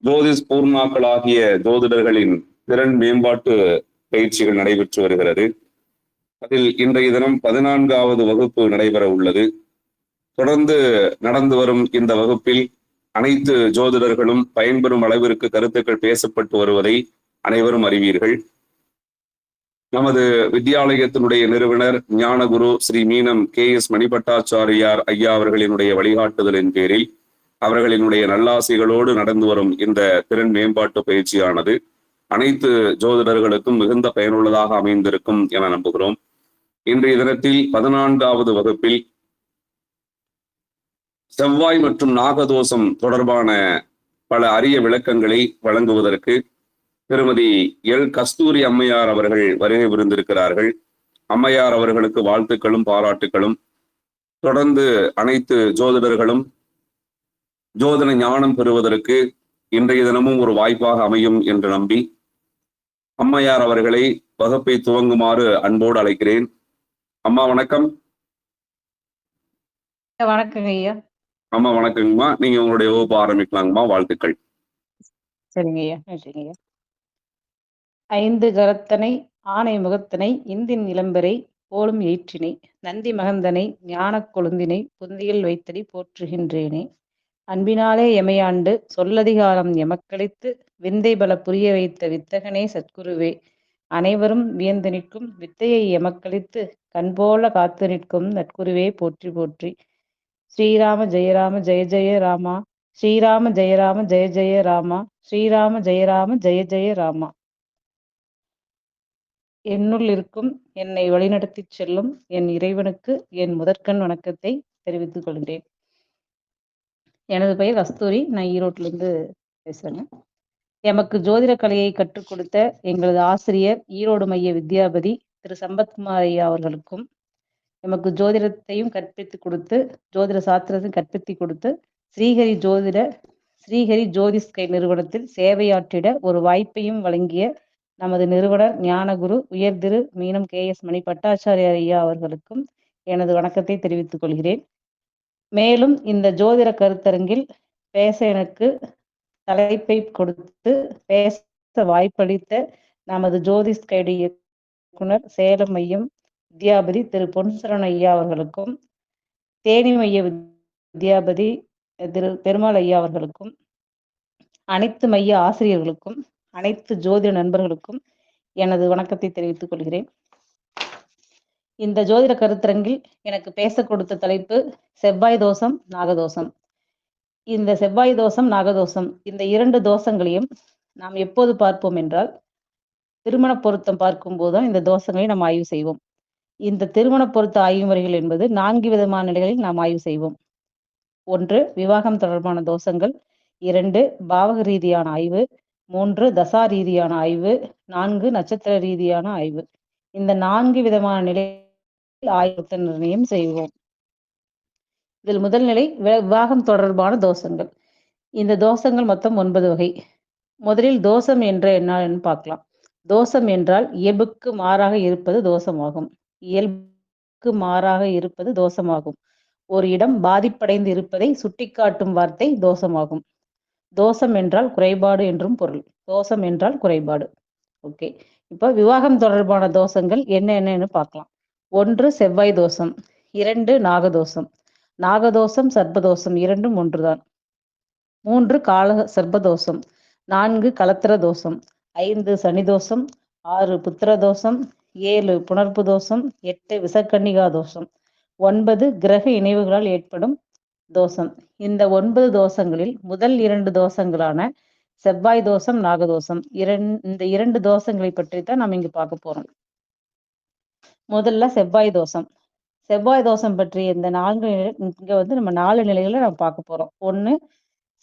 ஜோதிஷ் பூர்ணாக்களாகிய ஜோதிடர்களின் திறன் மேம்பாட்டு பயிற்சிகள் நடைபெற்று வருகிறது. அதில் இன்றைய தினம் 14வது வகுப்பு நடைபெற உள்ளது. தொடர்ந்து நடந்து வரும் இந்த வகுப்பில் அனைத்து ஜோதிடர்களும் பயன்பெறும் அளவிற்கு கருத்துக்கள் பேசப்பட்டு வருவதை அனைவரும் அறிவீர்கள். நமது வித்யாலயத்தினுடைய நிறுவனர் ஞானகுரு ஸ்ரீ மீனம் KS மணிபட்டாச்சாரியார் ஐயா அவர்களினுடைய வழிகாட்டுதலின் பேரில் அவர்களினுடைய நல்லாசிகளோடு நடந்து வரும் இந்த திறன் மேம்பாட்டு பயிற்சியானது அனைத்து ஜோதிடர்களுக்கும் மிகுந்த பயனுள்ளதாக அமைந்திருக்கும் என நம்புகிறோம். இன்றைய தினத்தில் 14வது வகுப்பில் செவ்வாய் மற்றும் நாகதோஷம் தொடர்பான பல அரிய விளக்கங்களை வழங்குவதற்கு திருமதி எல் கஸ்தூரி அம்மையார் அவர்கள் வருகை புரிந்திருக்கிறார்கள். அம்மையார் அவர்களுக்கு வாழ்த்துக்களும் பாராட்டுகளும். தொடர்ந்து அனைத்து ஜோதிடர்களும் ஜோதிட ஞானம் பெறுவதற்கு இன்றைய தினமும் ஒரு வாய்ப்பாக அமையும் என்று நம்பி அம்மையார் அவர்களை வகுப்பை துவங்குமாறு அன்போடு அழைக்கிறேன். அம்மா வணக்கம். வணக்கங்க ஐயா. அம்மா வணக்கங்கம்மா. நீங்க உங்களுடைய வகுப்பு ஆரம்பிக்கலாங்கம்மா. வாழ்த்துக்கள். சரிங்க ஐயா. நன்றிங்க ஐயா. ஐந்து கரத்தனை ஆனை முகத்தனை இந்தின் இளம்பெறை போலும் ஏற்றினை நந்தி மகந்தனை ஞானக் கொழுந்தினை புந்தியில் வைத்தடி போற்றுகின்றேனே. அன்பினாலே எமையாண்டு சொல்லதிகாரம் எமக்களித்து விந்தை பல புரிய வைத்த வித்தகனே சத்குருவே. அனைவரும் வியந்து நிற்கும் வித்தையை எமக்களித்து கண்போல காத்து நிற்கும் நற்குருவே போற்றி போற்றி. ஸ்ரீராம ஜெயராம ஜெய ஜெய ராமா, ஸ்ரீராம ஜெயராம ஜெய ஜெய ராமா, ஸ்ரீராம ஜெயராம ஜெய ஜெய ராமா. என்னுள் இருக்கும் என்னை வழிநடத்தி செல்லும் என் இறைவனுக்கு என் முதற்கண் வணக்கத்தை தெரிவித்துக் கொள்கிறேன். எனது பெயர் கஸ்தூரி. நான் ஈரோட்டிலிருந்து பேசுறேங்க. எமக்கு ஜோதிட கலையை கற்றுக் கொடுத்த எங்களது ஆசிரியர் ஈரோடு மைய வித்யாபதி திரு சம்பத்குமார் ஐயா அவர்களுக்கும், எமக்கு ஜோதிடத்தையும் கற்பித்து கொடுத்து ஜோதிட சாஸ்திரத்தையும் கற்பித்து கொடுத்து ஸ்ரீஹரி ஜோதிஷ்கை நிறுவனத்தில் சேவையாற்றிட ஒரு வாய்ப்பையும் வழங்கிய நமது நிறுவனர் ஞானகுரு உயர் திரு மீனம் KS மணிபட்டாச்சாரியார் ஐயா அவர்களுக்கும் எனது வணக்கத்தை தெரிவித்துக் கொள்கிறேன். மேலும் இந்த ஜோதிட கருத்தரங்கில் பேச எனக்கு தலைப்பை கொடுத்து பேச வாய்ப்பளித்த நமது ஜோதிஷ்கைடு இயக்குனர் சேலம் மையம் வித்யாபதி திரு பொன்சரண் ஐயா அவர்களுக்கும், தேனி மைய வித்யாபதி திரு பெருமாள் ஐயா அவர்களுக்கும், அனைத்து மைய ஆசிரியர்களுக்கும், அனைத்து ஜோதிட நண்பர்களுக்கும் எனது வணக்கத்தை தெரிவித்துக் கொள்கிறேன். இந்த ஜோதிட கருத்தரங்கில் எனக்கு பேச கொடுத்த தலைப்பு செவ்வாய் தோஷம் நாகதோஷம். இந்த செவ்வாய் தோஷம் நாகதோஷம் இந்த இரண்டு தோஷங்களையும் நாம் எப்போது பார்ப்போம் என்றால், திருமண பொருத்தம் பார்க்கும் போதுதான் இந்த தோஷங்களை நாம் ஆய்வு செய்வோம். இந்த திருமண பொருத்த ஆய்வு முறைகள் என்பது 4 விதமான நிலைகளில் நாம் ஆய்வு செய்வோம். 1 விவாகம் தொடர்பான தோஷங்கள், 2 பாவக ரீதியான ஆய்வு, 3 தசா ரீதியான ஆய்வு, 4 நட்சத்திர ரீதியான ஆய்வு. இந்த 4 விதமான நிலையில் ஆய்வு நிர்ணயம் செய்வோம். இதில் முதல் நிலை விவாகம் தொடர்பான தோஷங்கள். இந்த தோஷங்கள் மொத்தம் 9 வகை. முதலில் தோஷம் என்ற என்னன்னு பார்க்கலாம். தோஷம் என்றால் இயல்புக்கு மாறாக இருப்பது தோஷமாகும். இயல்புக்கு மாறாக இருப்பது தோஷமாகும். ஒரு இடம் பாதிப்படைந்து இருப்பதை சுட்டிக்காட்டும் வார்த்தை தோஷமாகும். தோஷம் என்றால் குறைபாடு என்றும் பொருள். தோஷம் என்றால் குறைபாடு. ஓகே, இப்போ விவாகம் தொடர்பான தோஷங்கள் என்னன்னு பார்க்கலாம். 1 செவ்வாய் தோஷம், 2 நாகதோஷம். நாகதோஷம் சர்ப்பதோஷம் இரண்டும் ஒன்றுதான். 3 கால சர்ப்பதோஷம், 4 கலத்திர தோஷம், 5 சனி தோஷம், 6 புத்திர தோஷம், 7 புணர்ப்பு தோஷம், 8 விசக்கன்னிகா தோஷம், 9 கிரக இணைவுகளால் ஏற்படும் தோஷம். இந்த 9 தோஷங்களில் முதல் 2 தோஷங்களான செவ்வாய் தோஷம் நாகதோஷம் இந்த 2 தோஷங்களை பற்றி தான் நம்ம இங்க பார்க்க போறோம். முதல்ல செவ்வாய் தோஷம். செவ்வாய் தோஷம் பற்றி இந்த 4 இங்க நம்ம 4 நிலைகளை நம்ம பார்க்க போறோம். 1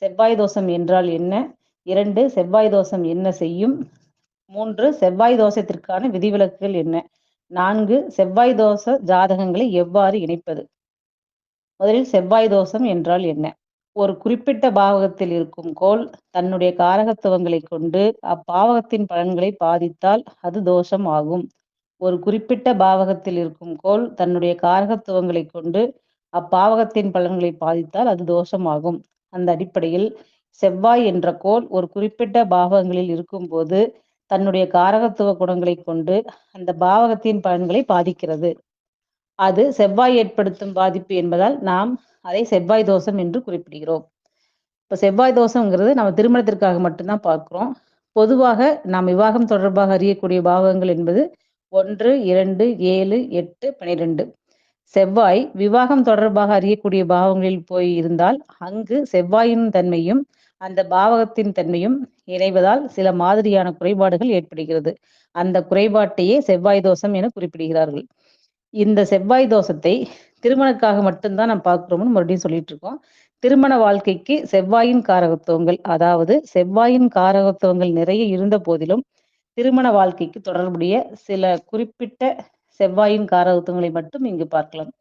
செவ்வாய் தோஷம் என்றால் என்ன, 2 செவ்வாய் தோஷம் என்ன செய்யும், 3 செவ்வாய் தோஷத்திற்கான விதிவிலக்குகள் என்ன, 4 செவ்வாய் தோஷ ஜாதகங்களை எவ்வாறு இணைப்பது. முதலில் செவ்வாய் தோஷம் என்றால் என்ன? ஒரு குறிப்பிட்ட பாவகத்தில் இருக்கும் கோள் தன்னுடைய காரகத்துவங்களை கொண்டு அப்பாவகத்தின் பலன்களை பாதித்தால் அது தோஷம் ஆகும். ஒரு குறிப்பிட்ட பாவகத்தில் இருக்கும் கோள் தன்னுடைய காரகத்துவங்களை கொண்டு அப்பாவகத்தின் பலன்களை பாதித்தால் அது தோஷமாகும். அந்த அடிப்படையில் செவ்வாய் என்ற கோள் ஒரு குறிப்பிட்ட பாவகங்களில் இருக்கும்போது தன்னுடைய காரகத்துவ குணங்களை கொண்டு அந்த பாவகத்தின் பலன்களை பாதிக்கிறது. அது செவ்வாய் ஏற்படுத்தும் பாதிப்பு என்பதால் நாம் அதை செவ்வாய் தோஷம் என்று குறிப்பிடுகிறோம். இப்ப செவ்வாய் தோஷங்கிறது நம்ம திருமணத்திற்காக மட்டும்தான் பார்க்கிறோம். பொதுவாக நாம் விவாகம் தொடர்பாக அறியக்கூடிய பாவகங்கள் என்பது 1, 2, 7, 8, 12. செவ்வாய் விவாகம் தொடர்பாக அறியக்கூடிய பாவங்களில் போய் இருந்தால் அங்கு செவ்வாயின் தன்மையும் அந்த பாவகத்தின் தன்மையும் இணைவதால் சில மாதிரியான குறைபாடுகள் ஏற்படுகிறது. அந்த குறைபாட்டையே செவ்வாய் தோஷம் என குறிப்பிடுகிறார்கள். இந்த செவ்வாய் தோஷத்தை திருமணக்காக மட்டும்தான் நம்ம பார்க்கிறோம்னு மறுபடியும் சொல்லிட்டு இருக்கோம். திருமண வாழ்க்கைக்கு செவ்வாயின் காரகத்துவங்கள், அதாவது செவ்வாயின் காரகத்துவங்கள் நிறைய இருந்த போதிலும் திருமண வாழ்க்கைக்கு தொடர்புடைய சில குறிப்பிட்ட செவ்வாயின் காரகத்துவங்களை மட்டும் இங்கு பார்க்கலாம்.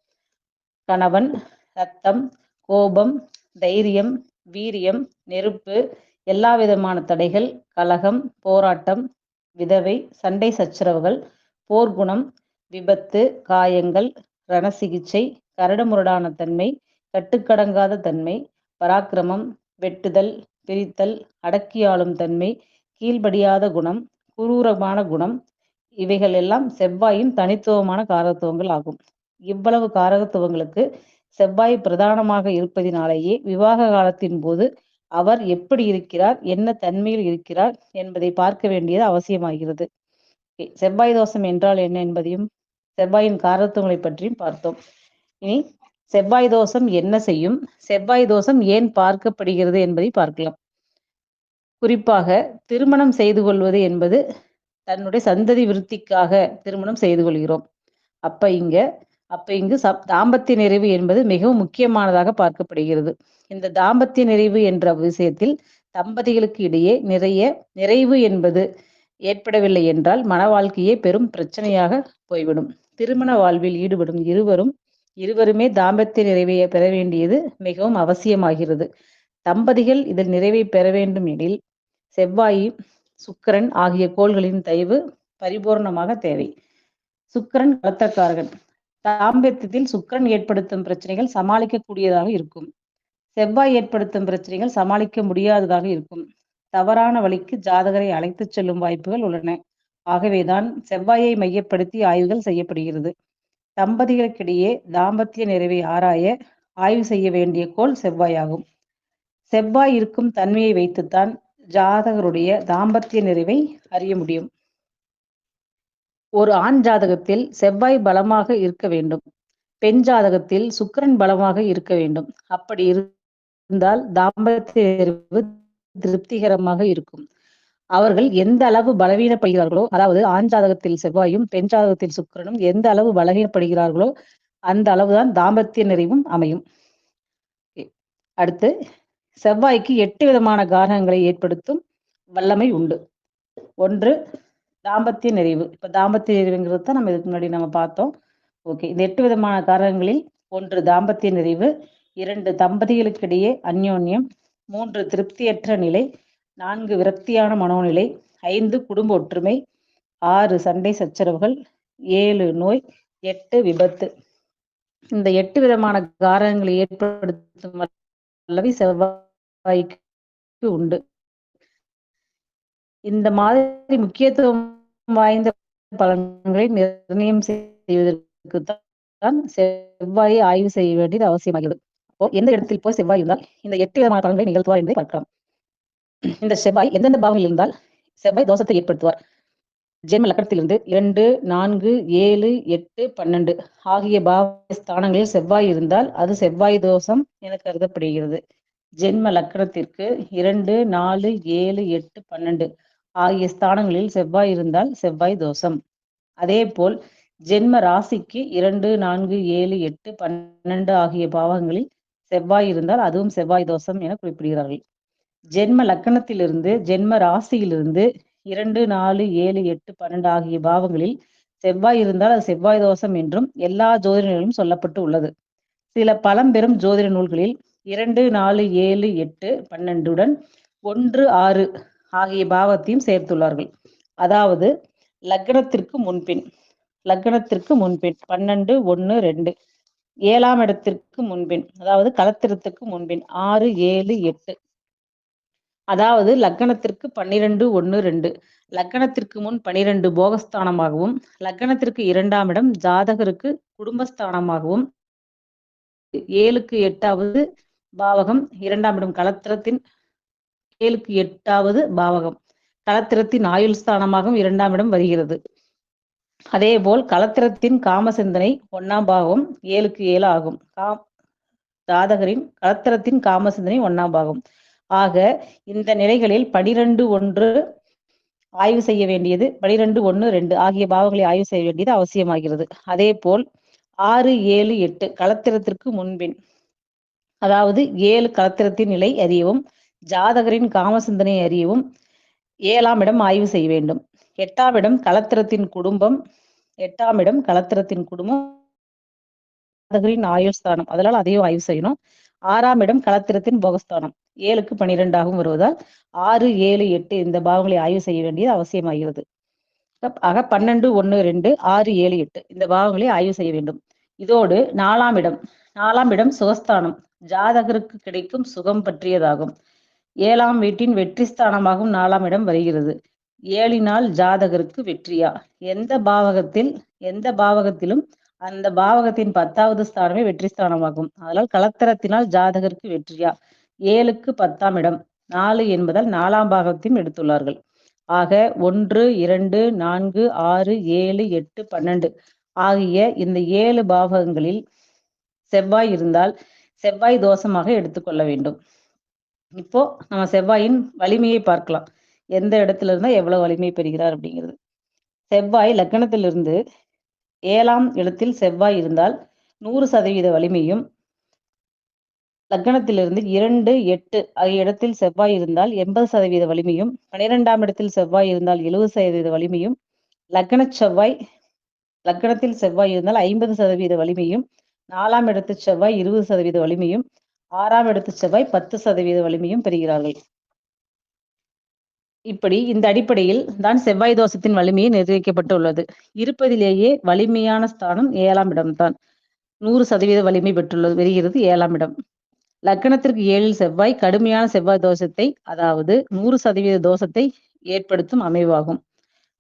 கணவன், ரத்தம், கோபம், தைரியம், வீரியம், நெருப்பு, எல்லா விதமான தடைகள், கலகம், போராட்டம், விதவை, சண்டை சச்சரவுகள், போர்க்குணம், விபத்து, காயங்கள், ரணசிகிச்சை, கரடுமுரடான தன்மை, கட்டுக்கடங்காத தன்மை, பராக்கிரமம், வெட்டுதல், பிரித்தல், அடக்கி ஆளும் தன்மை, கீழ்படியாத குணம், குரூரமான குணம், இவைகள் எல்லாம் செவ்வாயின் தனித்துவமான காரகத்துவங்கள் ஆகும். இவ்வளவு காரகத்துவங்களுக்கு செவ்வாய் பிரதானமாக இருப்பதினாலேயே விவாக காலத்தின் போது அவர் எப்படி இருக்கிறார், என்ன தன்மையில் இருக்கிறார் என்பதை பார்க்க வேண்டியது அவசியமாகிறது. செவ்வாய் தோஷம் என்றால் என்ன என்பதையும் செவ்வாயின் காரகத்துவங்களை பற்றியும் பார்த்தோம். இனி செவ்வாய் தோஷம் என்ன செய்யும், செவ்வாய் தோஷம் ஏன் பார்க்கப்படுகிறது என்பதை பார்க்கலாம். குறிப்பாக திருமணம் செய்து கொள்வது என்பது தன்னுடைய சந்ததி விருத்திக்காக திருமணம் செய்து கொள்கிறோம். அப்ப இங்கு தாம்பத்திய நிறைவு என்பது மிகவும் முக்கியமானதாக பார்க்கப்படுகிறது. இந்த தாம்பத்திய நிறைவு என்ற விஷயத்தில் தம்பதிகளுக்கு இடையே நிறைவு என்பது ஏற்படவில்லை என்றால் மன வாழ்க்கையே பெரும் பிரச்சனையாக போய்விடும். திருமண வாழ்வில் ஈடுபடும் இருவருமே தாம்பத்திய நிறைவை பெற வேண்டியது மிகவும் அவசியமாகிறது. தம்பதிகள் இதில் நிறைவை பெற வேண்டும் எனில் செவ்வாய், சுக்கிரன் ஆகிய கோள்களின் தயவு பரிபூர்ணமாக தேவை. சுக்கிரன் கலத்தக்காரகன். தாம்பத்தியத்தில் சுக்கிரன் ஏற்படுத்தும் பிரச்சனைகள் சமாளிக்கக்கூடியதாக இருக்கும். செவ்வாய் ஏற்படுத்தும் பிரச்சனைகள் சமாளிக்க முடியாததாக இருக்கும். தவறான வழிக்கு ஜாதகரை அழைத்துச் செல்லும் வாய்ப்புகள் உள்ளன. ஆகவேதான் செவ்வாயை மையப்படுத்தி ஆய்வுகள் செய்யப்படுகிறது. தம்பதிகளுக்கிடையே தாம்பத்திய நிறைவை ஆராய ஆய்வு செய்ய வேண்டிய கோள் செவ்வாயாகும். செவ்வாய் இருக்கும் தன்மையை வைத்துத்தான் ஜாதகருடைய தாம்பத்திய நிறைவை அறிய முடியும். ஒரு ஆண் ஜாதகத்தில் செவ்வாய் பலமாக இருக்க வேண்டும். பெண் ஜாதகத்தில் சுக்கிரன் பலமாக இருக்க வேண்டும். அப்படி இருந்தால் தாம்பத்திய நிறைவு திருப்திகரமாக இருக்கும். அவர்கள் எந்த அளவு பலவீனப்படுகிறார்களோ, அதாவது ஆண் ஜாதகத்தில் செவ்வாயும் பெண் ஜாதகத்தில் சுக்கிரனும் எந்த அளவு பலவீனப்படுகிறார்களோ அந்த அளவுதான் தாம்பத்திய நிறைவும் அமையும். அடுத்து செவ்வாய்க்கு 8 விதமான காரகங்களை ஏற்படுத்தும் வல்லமை உண்டு. 1 தாம்பத்திய நிறைவு. இப்ப தாம்பத்திய நிறைவுங்கிறது தான் நம்ம இதுக்கு முன்னாடி நம்ம பார்த்தோம். ஓகே, இந்த 8 விதமான காரகங்களில் 1 தாம்பத்திய நிறைவு, 2 தம்பதிகளுக்கிடையே அந்யோன்யம், 3 திருப்தியற்ற நிலை, 4 விரக்தியான மனோநிலை, 5 குடும்ப ஒற்றுமை, 6 சண்டை சச்சரவுகள், 7 நோய், 8 விபத்து. இந்த 8 விதமான காரகங்களை ஏற்படுத்தும் வல்லமை செவ்வாய்க்கு உண்டு. இந்த மாதிரி முக்கியத்துவம் வாய்ந்த பலன்களை நிர்ணயம் செய்வதற்கு தான் செவ்வாயை ஆய்வு செய்ய வேண்டியது அவசியமாகிறது. அப்போ எந்த இடத்தில் போய் செவ்வாய் இருந்தால் இந்த 8 விதமான பலன்களை நிகழ்த்துவார் என்பதை பார்க்கலாம். இந்த செவ்வாய் எந்தெந்த பாவங்களில் இருந்தால் செவ்வாய் தோஷத்தை ஏற்படுத்துவார். ஜென்ம லக்னத்திலிருந்து 2, 4, 7, 8, 12 ஆகிய பாவ ஸ்தானங்களில் செவ்வாய் இருந்தால் அது செவ்வாய் தோஷம் என கருதப்படுகிறது. ஜென்ம லக்னத்திற்கு 2, 4, 7, 8, 12 ஆகிய ஸ்தானங்களில் செவ்வாய் இருந்தால் செவ்வாய் தோஷம். அதே போல் ஜென்ம ராசிக்கு 2, 4, 7, 8, 12 ஆகிய பாவங்களில் செவ்வாய் இருந்தால் அதுவும் செவ்வாய் தோஷம் என குறிப்பிடுகிறார்கள். ஜென்ம லக்னத்திலிருந்து ஜென்ம ராசியிலிருந்து 2, 4, 7, 8, 12 ஆகிய பாவங்களில் செவ்வாய் இருந்தால் அது செவ்வாய் தோஷம் என்றும் எல்லா ஜோதிட நூல்களிலும் சொல்லப்பட்டு உள்ளது. சில பழம்பெரும் ஜோதிட நூல்களில் 2, 4, 7, 8, 12 1, 6 ஆகிய பாவத்தையும் சேர்த்துள்ளார்கள். அதாவது லக்னத்திற்கு முன்பின் 12, 1, 2 7ஆம் இடத்திற்கு முன்பின், அதாவது களத்திரத்துக்கு முன்பின் 6, 7, 8 அதாவது லக்னத்திற்கு 12-1-2, லக்னத்திற்கு முன் 12 போகஸ்தானமாகவும், லக்னத்திற்கு 2ஆம் இடம் ஜாதகருக்கு குடும்பஸ்தானமாகவும், 7க்கு 8வது பாவகம் 2ஆம் இடம் களத்திரத்தின் 7க்கு 8வது பாவகம் களத்திரத்தின் ஆயுள் ஸ்தானமாகவும் 2ஆம் இடம் வருகிறது. அதேபோல் களத்திரத்தின் காம சிந்தனை 1ஆம் பாவம் 7க்கு 7 ஆகும். ஜாதகரின் களத்திரத்தின் காம சிந்தனை 1ஆம் பாகம். ஆக இந்த நிலைகளில் 12-1 ஆய்வு செய்ய வேண்டியது, 12-1-2 ஆகிய பாவங்களை ஆய்வு செய்ய வேண்டியது அவசியமாகிறது. அதே போல் 6, 7, 8 களத்திரத்திற்கு முன்பின், அதாவது 7 களத்திரத்தின் நிலை அறியவும், ஜாதகரின் காம சிந்தனை அறியவும் 7ஆம் இடம் ஆய்வு செய்ய வேண்டும். 8ஆம் இடம் களத்திரத்தின் குடும்பம், 8ஆம் இடம் களத்திரத்தின் குடும்பம் ஜாதகரின் ஆயுள் ஸ்தானம், அதனால் அதையும் ஆய்வு செய்யணும். 6ஆம் இடம் களத்திரத்தின் போகஸ்தானம் 7க்கு 12 வருவதால் 6, 7, 8 இந்த பாவங்களை ஆய்வு செய்ய வேண்டியது அவசியமாகிறது. ஆக 12-1-2, 6, 7, 8 இந்த பாவங்களை ஆய்வு செய்ய வேண்டும். இதோடு 4ஆம் இடம், 4ஆம் இடம் சுகஸ்தானம், ஜாதகருக்கு கிடைக்கும் சுகம் பற்றியதாகும். 7ஆம் வீட்டின் வெற்றி ஸ்தானமாகவும் 4ஆம் இடம் வருகிறது. 7னால் ஜாதகருக்கு வெற்றியா? எந்த பாவகத்திலும் அந்த பாவகத்தின் 10வது ஸ்தானமே வெற்றி ஸ்தானமாகும். அதனால் களத்திரத்தினால் ஜாதகருக்கு வெற்றியா? 7க்கு 10ஆம் இடம் 4 என்பதால் 4ஆம் பாகத்தையும் எடுத்துள்ளார்கள். ஆக 1, 2, 4, 6, 7, 8, 12 ஆகிய இந்த 7 பாவகங்களில் செவ்வாய் இருந்தால் செவ்வாய் தோஷமாக எடுத்துக்கொள்ள வேண்டும். இப்போ நம்ம செவ்வாயின் வலிமையை பார்க்கலாம். எந்த இடத்துல இருந்தா எவ்வளவு வலிமை பெறுகிறார் அப்படிங்கிறது. செவ்வாய் லக்னத்திலிருந்து 7ஆம் இடத்தில் செவ்வாய் இருந்தால் 100% வலிமையும், லக்னத்திலிருந்து 2, 8 ஆகிய இடத்தில் செவ்வாய் இருந்தால் 80% வலிமையும், 12ஆம் இடத்தில் செவ்வாய் இருந்தால் 70% வலிமையும், லக்னத்தில் செவ்வாய் இருந்தால் 50% வலிமையும், 4ஆம் இடத்து செவ்வாய் 20% வலிமையும், 6ஆம் இடத்து செவ்வாய் 10% வலிமையும் பெறுகிறார்கள். இப்படி இந்த அடிப்படையில் தான் செவ்வாய் தோஷத்தின் வலிமையை நிர்ணயிக்கப்பட்டுள்ளது. இருப்பதிலேயே வலிமையான ஸ்தானம் 7ஆம் இடம்தான். 100% வலிமை பெறுகிறது 7ஆம் இடம். லக்னத்திற்கு 7ல் செவ்வாய் கடுமையான செவ்வாய் தோஷத்தை, அதாவது 100% தோஷத்தை ஏற்படுத்தும் அமைவாகும்.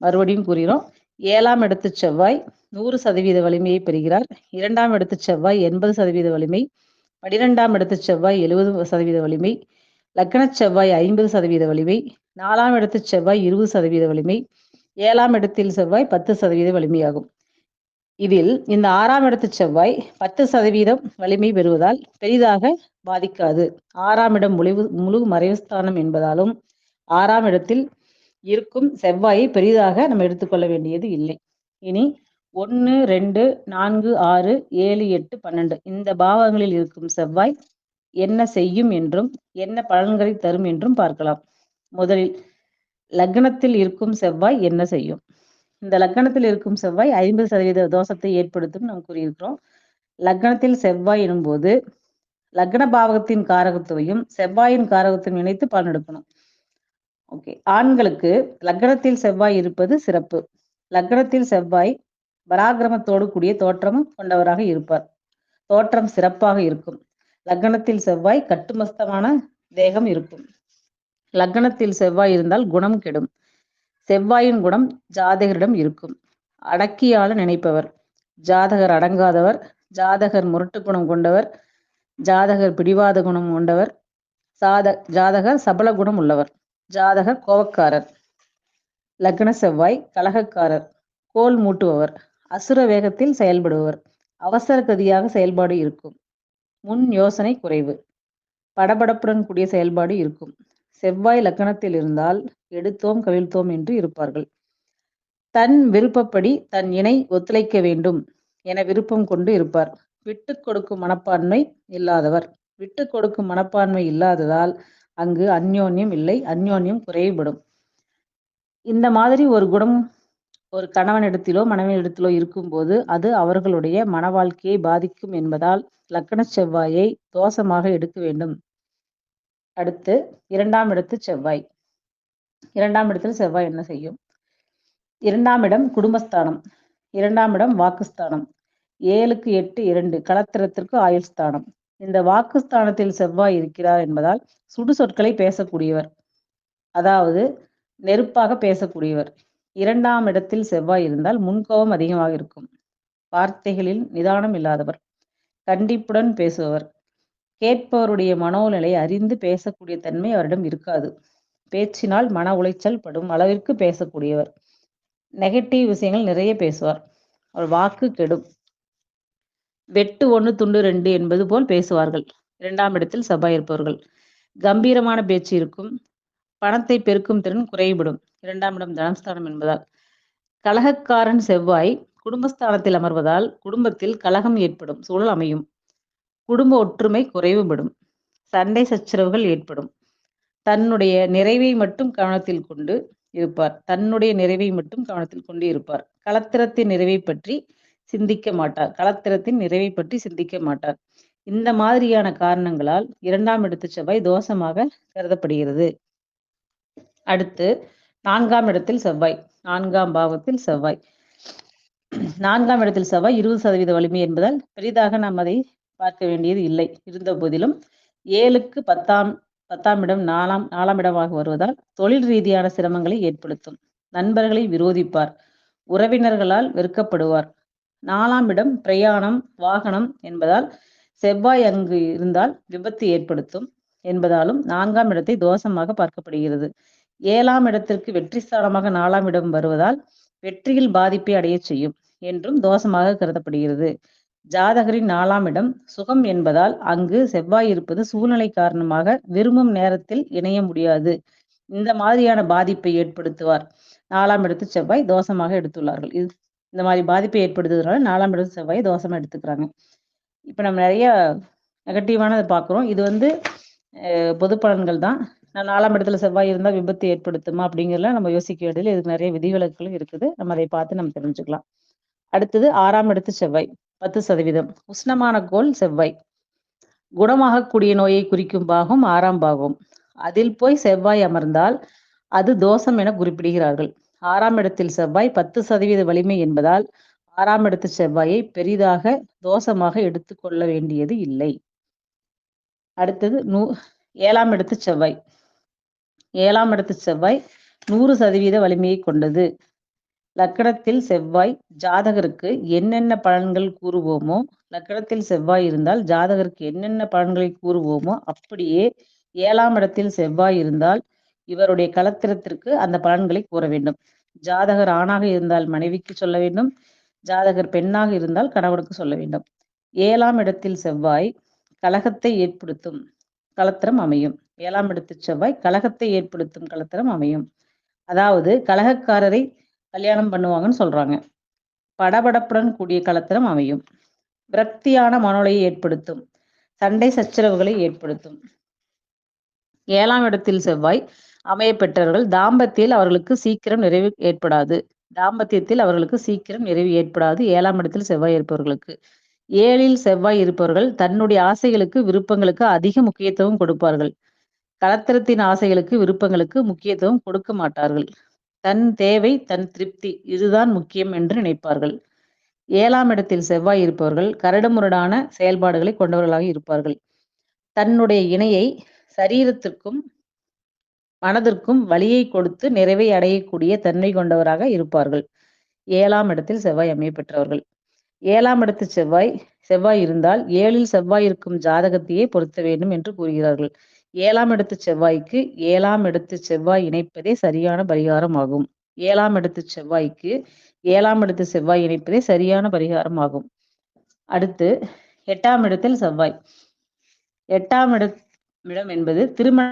மறுபடியும் கூறுகிறோம், 7ஆம் இடத்து செவ்வாய் 100% வலிமையை பெறுகிறார். 2ஆம் இடத்து செவ்வாய் 80% வலிமை, 12ஆம் இடத்து செவ்வாய் 70% வலிமை, லக்ன செவ்வாய் 50% வலிமை, 4ஆம் இடத்து செவ்வாய் 20% வலிமை, 7ஆம் இடத்தில் செவ்வாய் 10% வலிமையாகும். இதில் இந்த 6ஆம் இடத்து செவ்வாய் 10% வலிமை பெறுவதால் பெரிதாக பாதிக்காது. 6ஆம் இடம் முழு மறைவுஸ்தானம் என்பதாலும் 6ஆம் இடத்தில் இருக்கும் செவ்வாயை பெரிதாக நம்ம எடுத்துக்கொள்ள வேண்டியது இல்லை. இனி 1, 2, 4, 6, 7, 8, 12 இந்த பாவங்களில் இருக்கும் செவ்வாய் என்ன செய்யும் என்றும் என்ன பலன்களை தரும் என்றும் பார்க்கலாம். முதலில் லக்னத்தில் இருக்கும் செவ்வாய் என்ன செய்யும்? இந்த லக்னத்தில் இருக்கும் செவ்வாய் 50% தோஷத்தை ஏற்படுத்தும் நாம் கூறியிருக்கிறோம். லக்னத்தில் செவ்வாய் எனும்போது லக்ன பாவகத்தின் காரகத்துவையும் செவ்வாயின் காரகத்தையும் இணைத்து பலன் எடுக்கணும். ஓகே, ஆண்களுக்கு லக்னத்தில் செவ்வாய் இருப்பது சிறப்பு. லக்னத்தில் செவ்வாய் பராக்கிரமத்தோடு கூடிய தோற்றம் கொண்டவராக இருப்பார். தோற்றம் சிறப்பாக இருக்கும். லக்னத்தில் செவ்வாய் கட்டுமஸ்தமான தேகம் இருக்கும். லக்னத்தில் செவ்வாய் இருந்தால் குணம் கெடும். செவ்வாயின் குணம் ஜாதகரிடம் இருக்கும். அடக்கியாள நினைப்பவர், ஜாதகர் அடங்காதவர், ஜாதகர் முரட்டு குணம் கொண்டவர், ஜாதகர் பிடிவாத குணம் கொண்டவர், ஜாதகர் சபல குணம் உள்ளவர், ஜாதகர் கோபக்காரர். லக்ன செவ்வாய் கலகக்காரர், கோல் மூட்டுபவர், அசுர வேகத்தில் செயல்படுபவர், அவசர கதியாக செயல்பாடு இருக்கும், முன் யோசனை குறைவு, படபடப்புடன் கூடிய செயல்பாடு இருக்கும். செவ்வாய் லக்னத்தில் இருந்தால் எடுத்தோம் கவிழ்த்தோம் என்று இருப்பார்கள். தன் விருப்பப்படி தன் இணை ஒத்துழைக்க வேண்டும் என விருப்பம் கொண்டு இருப்பார். விட்டு கொடுக்கும் மனப்பான்மை இல்லாதவர். விட்டு கொடுக்கும் மனப்பான்மை இல்லாததால் அங்கு அந்யோன்யம் இல்லை, அந்யோன்யம் குறைபடும். இந்த மாதிரி ஒரு குணம் ஒரு கணவனிடத்திலோ மனைவியிடத்திலோ இருக்கும்போது அது அவர்களுடைய மன வாழ்க்கையை பாதிக்கும் என்பதால் லக்ன செவ்வாயை தோஷமாக எடுக்க வேண்டும். அடுத்து 2ஆம் இடத்து செவ்வாய். 2ஆம் இடத்தில் செவ்வாய் என்ன செய்யும்? 2ஆம் இடம் குடும்பஸ்தானம், 2ஆம் இடம் வாக்குஸ்தானம், 7க்கு 8, 2 களத்திரத்திற்கு ஆயுள் ஸ்தானம். இந்த வாக்குஸ்தானத்தில் செவ்வாய் இருக்கிறார் என்பதால் சுடு சொற்களை பேசக்கூடியவர், அதாவது நெருப்பாக பேசக்கூடியவர். 2ஆம் இடத்தில் செவ்வாய் இருந்தால் முன்கோபம் அதிகமாக இருக்கும். வார்த்தைகளில் நிதானம் இல்லாதவர். கண்டிப்புடன் பேசுபவர். கேட்பவருடைய மனோநிலை அறிந்து பேசக்கூடிய தன்மை அவரிடம் இருக்காது. பேச்சினால் மன உளைச்சல் படும் அளவிற்கு பேசக்கூடியவர். நெகட்டிவ் விஷயங்கள் நிறைய பேசுவார். அவர் வாக்கு கெடும். வெட்டு 1 துண்டு 2 என்பது போல் பேசுவார்கள். 2ஆம் இடத்தில் செவ்வாய் இருப்பவர்கள். கம்பீரமான பேச்சு இருக்கும். பணத்தை பெருக்கும் திறன் குறைபடும். 2ஆம் இடம் தனஸ்தானம் என்பதால். கலகக்காரன் செவ்வாய் குடும்பஸ்தானத்தில் அமர்வதால் குடும்பத்தில் கலகம் ஏற்படும் சூழல் அமையும். குடும்ப ஒற்றுமை குறைவுபடும். சண்டை சச்சரவுகள் ஏற்படும். தன்னுடைய நிறைவை மட்டும் கவனத்தில் கொண்டு இருப்பார். தன்னுடைய நிறைவை மட்டும் கவனத்தில் கொண்டு இருப்பார். களத்திரத்தின் நிறைவை பற்றி சிந்திக்க மாட்டார். களத்திரத்தின் நிறைவை பற்றி சிந்திக்க மாட்டார். இந்த மாதிரியான காரணங்களால் 2ஆம் இடத்து செவ்வாய் தோஷமாக கருதப்படுகிறது. அடுத்து 4ஆம் இடத்தில் செவ்வாய். 4ஆம் பாவத்தில் செவ்வாய். 4ஆம் இடத்தில் செவ்வாய் 20% வலிமை என்பதால் பெரிதாக நாம் அதை பார்க்க வேண்டியது இல்லை. இருந்த போதிலும் 7க்கு 10ஆம் இடம் 4ஆம் இடமாக வருவதால் தொழில் ரீதியான சிரமங்களை ஏற்படுத்தும். நண்பர்களை விரோதிப்பார். உறவினர்களால் வெறுக்கப்படுவார். 4ஆம் இடம் பிரயாணம், வாகனம் என்பதால் செவ்வாய் அங்கு இருந்தால் விபத்து ஏற்படுத்தும் என்பதாலும் 4ஆம் இடத்தை தோஷமாக பார்க்கப்படுகிறது. 7ஆம் இடத்திற்கு வெற்றி ஸ்தானமாக 4ஆம் இடம் வருவதால் வெற்றியில் பாதிப்பை அடையச் செய்யும் என்றும் தோஷமாக கருதப்படுகிறது. ஜாதகரின் 4ஆம் இடம் சுகம் என்பதால் அங்கு செவ்வாய் இருப்பது சூழ்நிலை காரணமாக விரும்பும் நேரத்தில் இணைய முடியாது. இந்த மாதிரியான பாதிப்பை ஏற்படுத்துவார். 4ஆம் இடத்து செவ்வாய் தோஷமாக எடுத்துள்ளார்கள். இந்த மாதிரி பாதிப்பை ஏற்படுத்துவதனால 4ஆம் இடத்து செவ்வாயை தோஷமா எடுத்துக்கிறாங்க. இப்ப நம்ம நிறைய நெகட்டிவானதை பார்க்குறோம். இது வந்து பொது பலன்கள் தான். 4ஆம் இடத்துல செவ்வாய் இருந்தால் விபத்து ஏற்படுத்துமா அப்படிங்கிறதுல நம்ம யோசிக்க வேண்டியது. இதுக்கு நிறைய விதிவிலக்குகளும் இருக்குது. நம்ம அதை பார்த்து நம்ம தெரிஞ்சுக்கலாம். அடுத்தது 6ஆம் இடத்து செவ்வாய் 10%. உஷ்ணமான கோள் செவ்வாய். குணமாகக்கூடிய நோயை குறிக்கும் பாகம் 6ஆம் பாகம். அதில் போய் செவ்வாய் அமர்ந்தால் அது தோஷம் என குறிப்பிடுகிறார்கள். 6ஆம் இடத்தில் செவ்வாய் 10% வலிமை என்பதால் 6ஆம் இடத்து செவ்வாயை பெரிதாக தோஷமாக எடுத்துக்கொள்ள வேண்டியது இல்லை. அடுத்தது 7ஆம் இடத்து செவ்வாய். 7ஆம் இடத்து செவ்வாய் 100% வலிமையை கொண்டது. லக்கணத்தில் செவ்வாய் ஜாதகருக்கு என்னென்ன பலன்கள் கூறுவோமோ, லக்கணத்தில் செவ்வாய் இருந்தால் ஜாதகருக்கு என்னென்ன பலன்களை கூறுவோமோ அப்படியே 7ஆம் இடத்தில் செவ்வாய் இருந்தால் இவருடைய களத்திரத்திற்கு அந்த பலன்களை கூற வேண்டும். ஜாதகர் ஆணாக இருந்தால் மனைவிக்கு சொல்ல வேண்டும். ஜாதகர் பெண்ணாக இருந்தால் கணவனுக்கு சொல்ல வேண்டும். 7ஆம் இடத்தில் செவ்வாய் கலகத்தை ஏற்படுத்தும் களத்திரம் அமையும். 7ஆம் இடத்து செவ்வாய் கலகத்தை ஏற்படுத்தும் களத்திரம் அமையும். அதாவது கலகக்காரரை கல்யாணம் பண்ணுவாங்கன்னு சொல்றாங்க. படபடப்புடன் கூடிய களத்திரம் அமையும். விரக்தியான மனோநிலையை ஏற்படுத்தும். சண்டை சச்சரவுகளை ஏற்படுத்தும். 7ஆம் இடத்தில் செவ்வாய் அமைய பெற்றவர்கள் தாம்பத்தியில் அவர்களுக்கு சீக்கிரம் நிறைவு ஏற்படாது. 7ஆம் இடத்தில் செவ்வாய் இருப்பவர்களுக்கு. 7இல் செவ்வாய் இருப்பவர்கள் தன்னுடைய ஆசைகளுக்கு விருப்பங்களுக்கு அதிக முக்கியத்துவம் கொடுப்பார்கள். களத்திரத்தின் ஆசைகளுக்கு விருப்பங்களுக்கு முக்கியத்துவம் கொடுக்க மாட்டார்கள். தன் தேவை தன் திருப்தி இதுதான் முக்கியம் என்று நினைப்பார்கள். 7ஆம் இடத்தில் செவ்வாய் இருப்பவர்கள் கரடுமுரடான செயல்பாடுகளை கொண்டவர்களாக இருப்பார்கள். தன்னுடைய இணையை சரீரத்திற்கும் மனதிற்கும் வலியை கொடுத்து நிறைவை அடையக்கூடிய தன்மை கொண்டவராக இருப்பார்கள். 7ஆம் இடத்தில் செவ்வாய் அமைய பெற்றவர்கள். 7ஆம் இடத்து செவ்வாய் இருந்தால் 7இல் செவ்வாய் இருக்கும் ஜாதகத்தையே பொருத்த வேண்டும் என்று கூறுகிறார்கள். 7ஆம் இடத்து செவ்வாய்க்கு 7ஆம் இடத்து செவ்வாய் இணைப்பதே சரியான பரிகாரம் ஆகும். 7ஆம் இடத்து செவ்வாய்க்கு 7ஆம் இடத்து செவ்வாய் இணைப்பதே சரியான பரிகாரம் ஆகும். அடுத்து 8ஆம் இடத்தில் செவ்வாய். 8ஆம் இடம் என்பது திருமண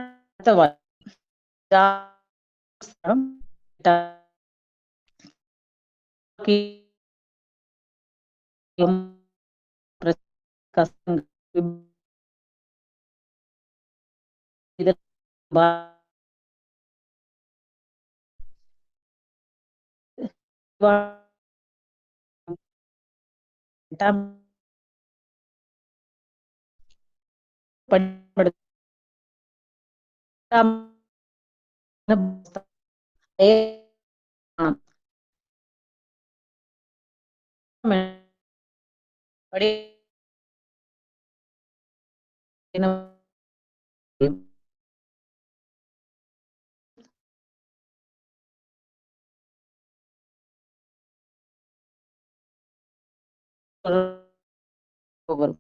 வரும்.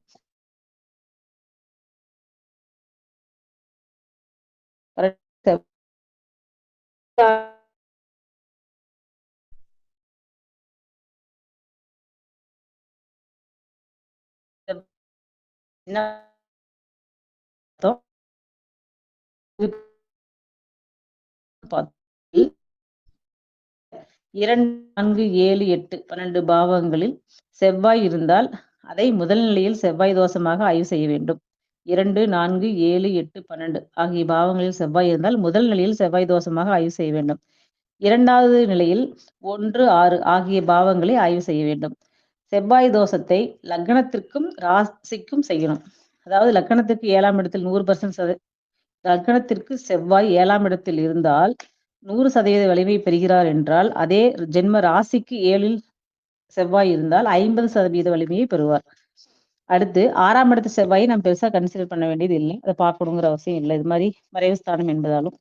என்ன அர்த்தம்? 2, 4, 7, 8, 12 பாவங்களில் செவ்வாய் இருந்தால் அதை முதல் நிலையில் செவ்வாய் தோஷமாக ஆய்வு செய்ய வேண்டும். 2, 4, 7, 8, 12 ஆகிய பாவங்களில் செவ்வாய் இருந்தால் முதல் நிலையில் செவ்வாய் தோஷமாக ஆய்வு செய்ய வேண்டும். இரண்டாவது நிலையில் 1, 6 ஆகிய பாவங்களை ஆய்வு செய்ய வேண்டும். செவ்வாய் தோஷத்தை லக்னத்திற்கும் ராசிக்கும் செய்யணும். அதாவது லக்னத்திற்கு 7ஆம் இடத்தில் 100% லக்னத்திற்கு செவ்வாய் 7ஆம் இடத்தில் இருந்தால் 100% வலிமை பெறுகிறார் என்றால், அதே ஜென்ம ராசிக்கு 7ல் செவ்வாய் இருந்தால் 50% வலிமையை பெறுவார். அடுத்து 6ஆம் இடத்து செவ்வாயை நம்ம பெருசா கன்சிடர் பண்ண வேண்டியது இல்லை. அதை பார்க்கணுங்கிற அவசியம் இல்லை. இது மாதிரி மறைவு ஸ்தானம் என்பதாலும்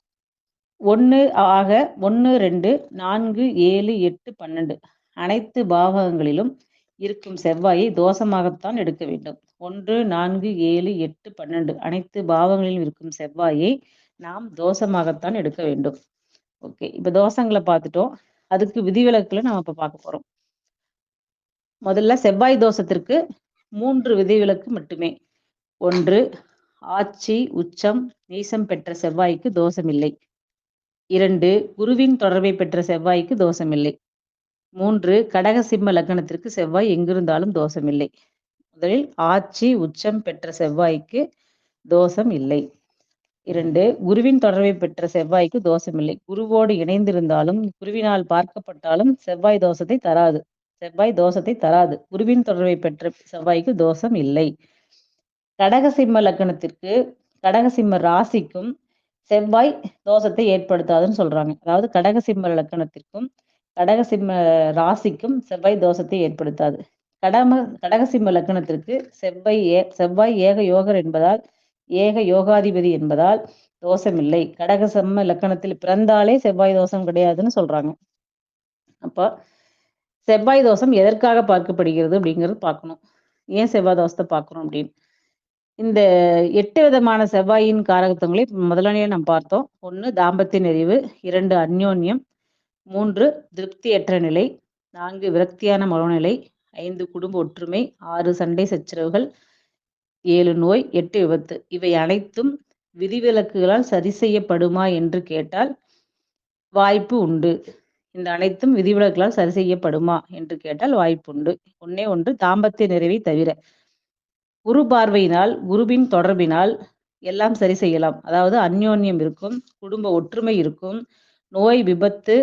1 ஆக 1, 2, 4, 7, 8, 12 அனைத்து பாவகங்களிலும் இருக்கும் செவ்வாயை தோஷமாகத்தான் எடுக்க வேண்டும். 1, 4, 7, 8, 12 அனைத்து பாவங்களிலும் இருக்கும் செவ்வாயை நாம் தோஷமாகத்தான் எடுக்க வேண்டும். ஓகே, இப்ப தோஷங்களை பார்த்துட்டோம். அதுக்கு விதிவிலக்குல நாம இப்ப பார்க்க போறோம். முதல்ல செவ்வாய் தோஷத்திற்கு 3 விதிவிலக்கு மட்டுமே. 1, ஆட்சி, உச்சம், நீசம் பெற்ற செவ்வாய்க்கு தோஷமில்லை. 2, குருவின் தொடர்பை பெற்ற செவ்வாய்க்கு தோஷமில்லை. 3, கடக சிம்ம லக்னத்திற்கு செவ்வாய் எங்கிருந்தாலும் தோஷமில்லை. முதலில் ஆட்சி, உச்சம் பெற்ற செவ்வாய்க்கு தோஷம் இல்லை. 2, குருவின் தொடர்பை பெற்ற செவ்வாய்க்கு தோஷமில்லை. குருவோடு இணைந்திருந்தாலும் குருவினால் பார்க்கப்பட்டாலும் செவ்வாய் தோஷத்தை தராது. குருவின் தொடர்பை பெற்ற செவ்வாய்க்கு தோஷம் இல்லை. கடக சிம்ம லக்னத்திற்கு கடக சிம்ம ராசிக்கும் செவ்வாய் தோஷத்தை ஏற்படுத்தாதுன்னு சொல்றாங்க. அதாவது கடக சிம்ம லக்னத்திற்கும் கடக சிம்ம ராசிக்கும் செவ்வாய் தோஷத்தை ஏற்படுத்தாது. கடக சிம்ம லக்னத்திற்கு செவ்வாய் ஏக யோகர் என்பதால் ஏக யோகாதிபதி என்பதால் தோஷமில்லை. கடக சிம்ம லக்னத்தில் பிறந்தாலே செவ்வாய் தோஷம் கிடையாதுன்னு சொல்றாங்க. அப்போ செவ்வாய் தோஷம் எதற்காக பார்க்கப்படுகிறது அப்படிங்கிறது பார்க்கணும். ஏன் செவ்வாய் தோஷத்தை பார்க்கணும் அப்படின்னு இந்த 8 விதமான செவ்வாயின் காரகத்துவங்களை முதலாளியே நாம் பார்த்தோம். 1, தாம்பத்திய நிறைவு, 2, அந்யோன்யம், 3, திருப்தியற்ற நிலை, 4, விரக்தியான மனோநிலை, 5, குடும்ப ஒற்றுமை, 6, சண்டை சச்சரவுகள், 7, நோய், 8, விபத்து. இவை அனைத்தும் விதிவிலக்குகளால் சரி செய்யப்படுமா என்று கேட்டால் வாய்ப்பு உண்டு. இந்த அனைத்தும் விதிவிலக்குகளால் சரி செய்யப்படுமா என்று கேட்டால் வாய்ப்பு உண்டு. ஒன்று தாம்பத்திய நிறைவை தவிர. குரு பார்வையினால், குருவின் தொடர்பினால் எல்லாம் சரி செய்யலாம். அதாவது அந்யோன்யம் இருக்கும், குடும்ப ஒற்றுமை இருக்கும், நோய் விபத்து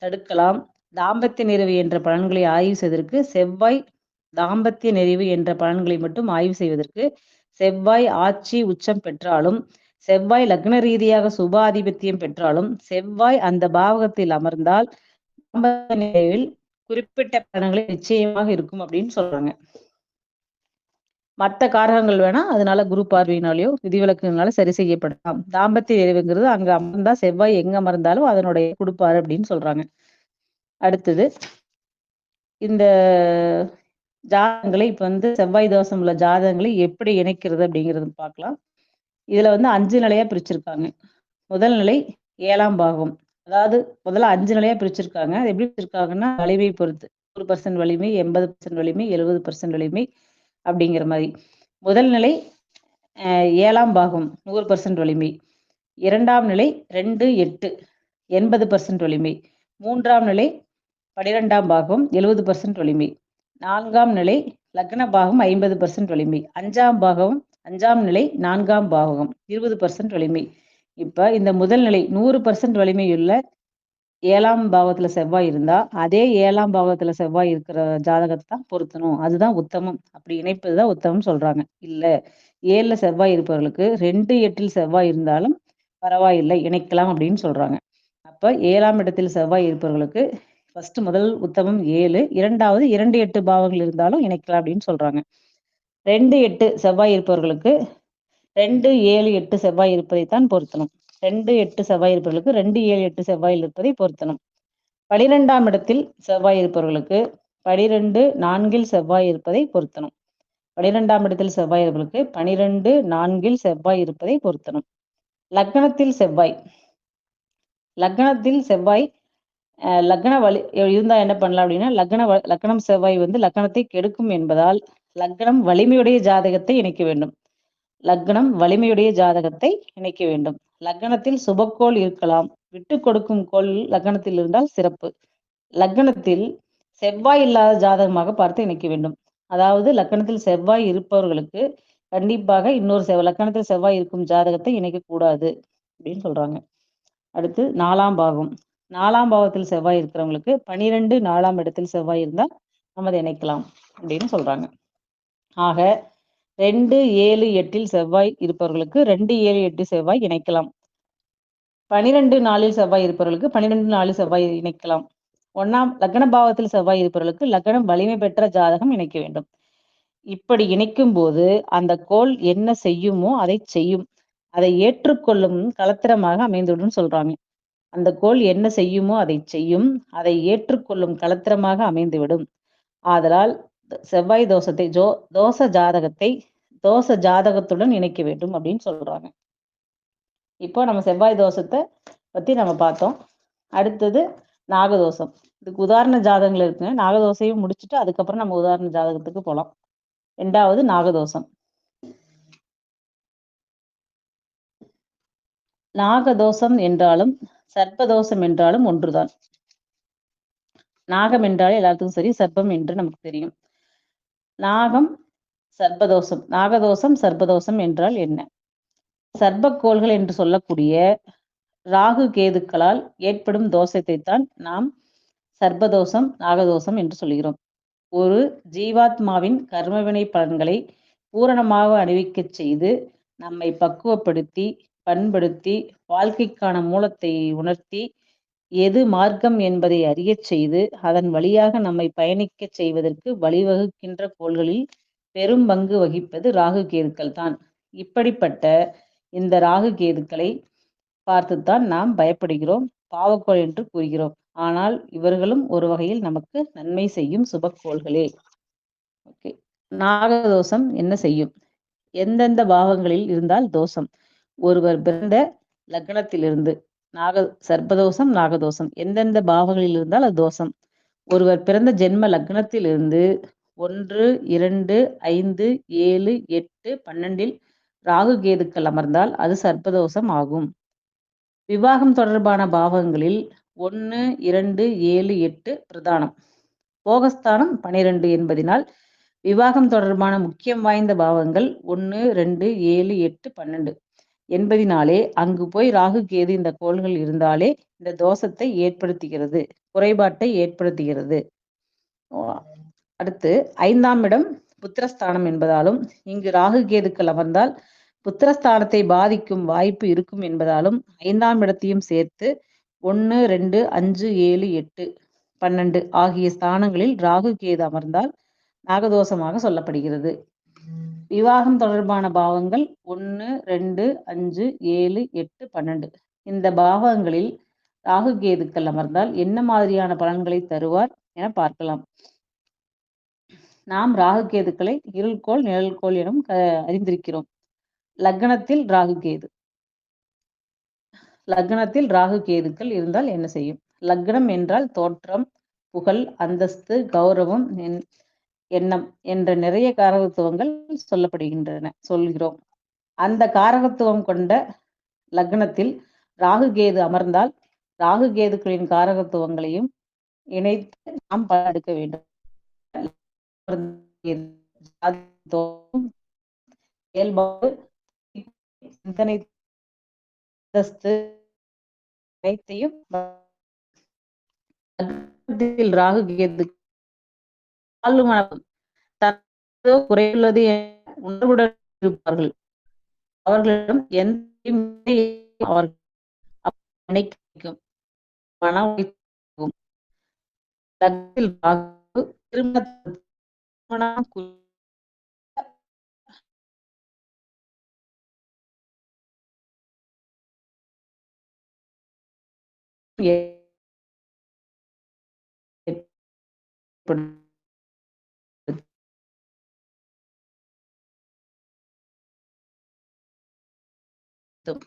தடுக்கலாம். தாம்பத்திய நிறைவு என்ற பலன்களை ஆய்வு செய்வதற்கு செவ்வாய் தாம்பத்திய நிறைவு என்ற பலன்களை மட்டும் ஆய்வு செய்வதற்கு செவ்வாய் ஆட்சி உச்சம் பெற்றாலும், செவ்வாய் லக்ன ரீதியாக சுபாதிபத்தியம் பெற்றாலும், செவ்வாய் அந்த பாவகத்தில் அமர்ந்தால் தாம்பத்திய நிறைவில் குறிப்பிட்ட பலன்களை நிச்சயமாக இருக்கும் அப்படின்னு சொல்றாங்க. மற்ற காரகங்கள் வேணா அதனால குரு பார்வையினாலேயோ விதிவிலக்குனால சரி செய்யப்படலாம். தாம்பத்திய நிறைவுங்கிறது அங்க அமர்ந்தா செவ்வாய் எங்க அமர்ந்தாலும் அதனுடைய கொடுப்பாரு அப்படின்னு சொல்றாங்க. அடுத்தது இந்த ஜாதகங்களை இப்ப செவ்வாய் தோஷம் உள்ள ஜாதகங்களை எப்படி இணைக்கிறது அப்படிங்கிறது பார்க்கலாம். இதுல 5 நிலையா பிரிச்சிருக்காங்க. முதல் நிலை 7ஆம் பாகம். அதாவது முதல்ல 5 நிலையா பிரிச்சிருக்காங்க. அது எப்படி பிரிச்சிருக்காங்கன்னா வலிமை பொறுத்து 100% வலிமை, 80% வலிமை, 70% வலிமை அப்படிங்கிற மாதிரி. முதல் நிலை 7ஆம் பாகம் 100% வலிமை. 2ஆம் நிலை 2, 8 80% வலிமை. 3ஆம் நிலை 12ஆம் பாகம் 70% வலிமை. 4ஆம் நிலை லக்ன பாகம் 50% வலிமை. 5ஆம் நிலை 4ஆம் பாகம் 20% வலிமை. இப்ப இந்த முதல் நிலை 100% வலிமையுள்ள 7ஆம் பாவத்துல செவ்வாய் இருந்தா அதே 7ஆம் பாவத்துல செவ்வாய் இருக்கிற ஜாதகத்தை தான் பொருத்தணும். அதுதான் உத்தமம். அப்படி இணைப்பதுதான் உத்தமம் சொல்றாங்க. இல்ல 7ல செவ்வாய் இருப்பவர்களுக்கு 2, 8ல் செவ்வாய் இருந்தாலும் பரவாயில்லை, இணைக்கலாம் அப்படின்னு சொல்றாங்க. அப்ப 7ஆம் இடத்தில் செவ்வாய் இருப்பவர்களுக்கு முதல் உத்தமம் 7, இரண்டாவது 2, 8 பாவங்கள் இருந்தாலும் இணைக்கலாம் அப்படின்னு சொல்றாங்க. 2, 8 செவ்வாய் இருப்பவர்களுக்கு 2, 7, 8 செவ்வாய் இருப்பதைத்தான் பொருத்தணும். 2, 8 செவ்வாய் இருப்பவர்களுக்கு 2, 7, 8 செவ்வாயில் இருப்பதை பொருத்தணும். 12ஆம் இடத்தில் செவ்வாய் இருப்பவர்களுக்கு 12 4 செவ்வாய் இருப்பதை பொருத்தணும். 12ஆம் இடத்தில் செவ்வாய் இருப்பவர்களுக்கு 12 4 செவ்வாய் இருப்பதை பொருத்தணும். லக்னத்தில் செவ்வாய் லக்னத்தில் செவ்வாய் லக்ன வலி இருந்தா என்ன பண்ணலாம் அப்படின்னா, லக்னம் செவ்வாய் வந்து லக்னத்தை கெடுக்கும் என்பதால் லக்னம் வலிமையுடைய ஜாதகத்தை இணைக்க வேண்டும். லக்னம் வலிமையுடைய ஜாதகத்தை இணைக்க வேண்டும். லக்னத்தில் சுபக்கோள் இருக்கலாம். விட்டு கொடுக்கும் கோள் லக்னத்தில் இருந்தால் சிறப்பு. லக்னத்தில் செவ்வாய் இல்லாத ஜாதகமாக பார்த்து இணைக்க வேண்டும். அதாவது லக்னத்தில் செவ்வாய் இருப்பவர்களுக்கு கண்டிப்பாக இன்னொரு லக்னத்தில் செவ்வாய் இருக்கும் ஜாதகத்தை இணைக்கக்கூடாது அப்படின்னு சொல்றாங்க. அடுத்து 4ஆம் பாவம். 4ஆம் பாவத்தில் செவ்வாய் இருக்கிறவங்களுக்கு 12 4ஆம் இடத்தில் செவ்வாய் இருந்தா நம்ம அதை இணைக்கலாம் அப்படின்னு சொல்றாங்க. ஆக 2 7 8 செவ்வாய் இருப்பவர்களுக்கு 2 7 8 செவ்வாய் இணைக்கலாம். 12 4 செவ்வாய் இருப்பவர்களுக்கு 12 4 செவ்வாய் இணைக்கலாம். லக்ன பாவத்தில் செவ்வாய் இருப்பவர்களுக்கு லக்னம் வலிமை பெற்ற ஜாதகம் இணைக்க வேண்டும். இப்படி இணைக்கும் போது அந்த கோள் என்ன செய்யுமோ அதை செய்யும். அதை ஏற்றுக்கொள்ளும் களத்திரமாக அமைந்துவிடும் சொல்றாங்க. அந்த கோள் என்ன செய்யுமோ அதை செய்யும். அதை ஏற்றுக்கொள்ளும் களத்திரமாக அமைந்துவிடும். ஆதலால் செவ்வாய் தோஷத்தை தோஷ ஜாதகத்துடன் இணைக்க வேண்டும் அப்படின்னு சொல்றாங்க. இப்போ நம்ம செவ்வாய் தோஷத்தை பத்தி நம்ம பார்த்தோம். அடுத்தது நாகதோஷம். இதுக்கு உதாரண ஜாதகங்கள் இருக்குங்க. நாகதோஷையும் முடிச்சுட்டு அதுக்கப்புறம் நம்ம உதாரண ஜாதகத்துக்கு போலாம். 2வது நாகதோஷம். நாகதோஷம் என்றாலும் சர்ப்பதோஷம் என்றாலும் ஒன்றுதான். நாகம் என்றாலே எல்லாத்துக்கும் சரி, சர்ப்பம் என்று நமக்கு தெரியும். நாகம் சர்ப்பதோஷம், நாகதோஷம் சர்ப்பதோஷம் என்றால் என்ன? சர்ப்பக்கோள்கள் என்று சொல்லக்கூடிய ராகு கேதுக்களால் ஏற்படும் தோஷத்தை தான் நாம் சர்ப்பதோஷம் நாகதோஷம் என்று சொல்கிறோம். ஒரு ஜீவாத்மாவின் கர்மவினை பலன்களை பூரணமாக அணிவிக்கச் செய்து நம்மை பக்குவப்படுத்தி பண்படுத்தி வாழ்க்கைக்கான மூலத்தை உணர்த்தி எது மார்க்கம் என்பதை அறியச் செய்து அதன் வழியாக நம்மை பயணிக்கச் செய்வதற்கு வழிவகுக்கின்ற கோள்களில் பெரும் பங்கு வகிப்பது ராகு கேதுக்கள் தான். இப்படிப்பட்ட இந்த ராகு கேதுக்களை பார்த்துத்தான் நாம் பயப்படுகிறோம், பாவக்கோள் என்று கூறுகிறோம். ஆனால் இவர்களும் ஒரு வகையில் நமக்கு நன்மை செய்யும் சுபக்கோள்களே. ஓகே. நாகதோஷம் என்ன செய்யும்? எந்தெந்த பாவங்களில் இருந்தால் தோஷம்? ஒருவர் பிறந்த லக்னத்திலிருந்து சர்ப்பதோஷம் நாகதோஷம் எந்தெந்த பாவங்களில் இருந்தால் அது தோஷம். ஒருவர் பிறந்த ஜென்ம லக்னத்திலிருந்து 1 2 5 7 8 12 ராகு கேதுக்கள் அமர்ந்தால் அது சர்ப்பதோஷம் ஆகும். விவாகம் தொடர்பான பாவங்களில் 1 2 7 8 பிரதானம். போகஸ்தானம் 12 என்பதினால் விவாகம் தொடர்பான முக்கியம் வாய்ந்த பாவங்கள் 1 2 7 8 12 என்பதினாலே அங்கு போய் ராகு கேது இந்த கோள்கள் இருந்தாலே இந்த தோஷத்தை ஏற்படுத்துகிறது, குறைபாட்டை ஏற்படுத்துகிறது. அடுத்து 5ஆம் இடம் புத்திரஸ்தானம் என்பதாலும் இங்கு ராகு கேதுக்கள் அமர்ந்தால் புத்திரஸ்தானத்தை பாதிக்கும் வாய்ப்பு இருக்கும் என்பதாலும் 5ஆம் இடத்தையும் சேர்த்து 1 2 5 7 8 12 ஆகிய ஸ்தானங்களில் ராகு கேது அமர்ந்தால் நாகதோஷமாக சொல்லப்படுகிறது. விவாகம் தொடர்பான பாவங்கள் 1 2 5 7 8 12 இந்த பாவங்களில் ராகு கேதுக்கள் அமர்ந்தால் என்ன மாதிரியான பலன்களை தருவார் என பார்க்கலாம். நாம் ராகு கேதுக்களை இருள்கோள் நிழல்கோள் எனும் அறிந்திருக்கிறோம். லக்னத்தில் ராகு கேதுக்கள் இருந்தால் என்ன செய்யும்? லக்னம் என்றால் தோற்றம், புகழ், அந்தஸ்து, கௌரவம், எண்ணம் என்ற நிறைய காரகத்துவங்கள் சொல்கிறோம். அந்த காரகத்துவம் கொண்ட லக்னத்தில் ராகு கேது அமர்ந்தால் ராகு கேதுக்களின் காரகத்துவங்களையும் இணைத்து நாம் பலன் எடுக்க வேண்டும். இயல்பாக சிந்தனை அனைத்தையும் ராகு கேது குறையுள்ளது உணர்வுடன் இருப்பார்கள். அவர்களிடம் எந்த லக்னத்தில்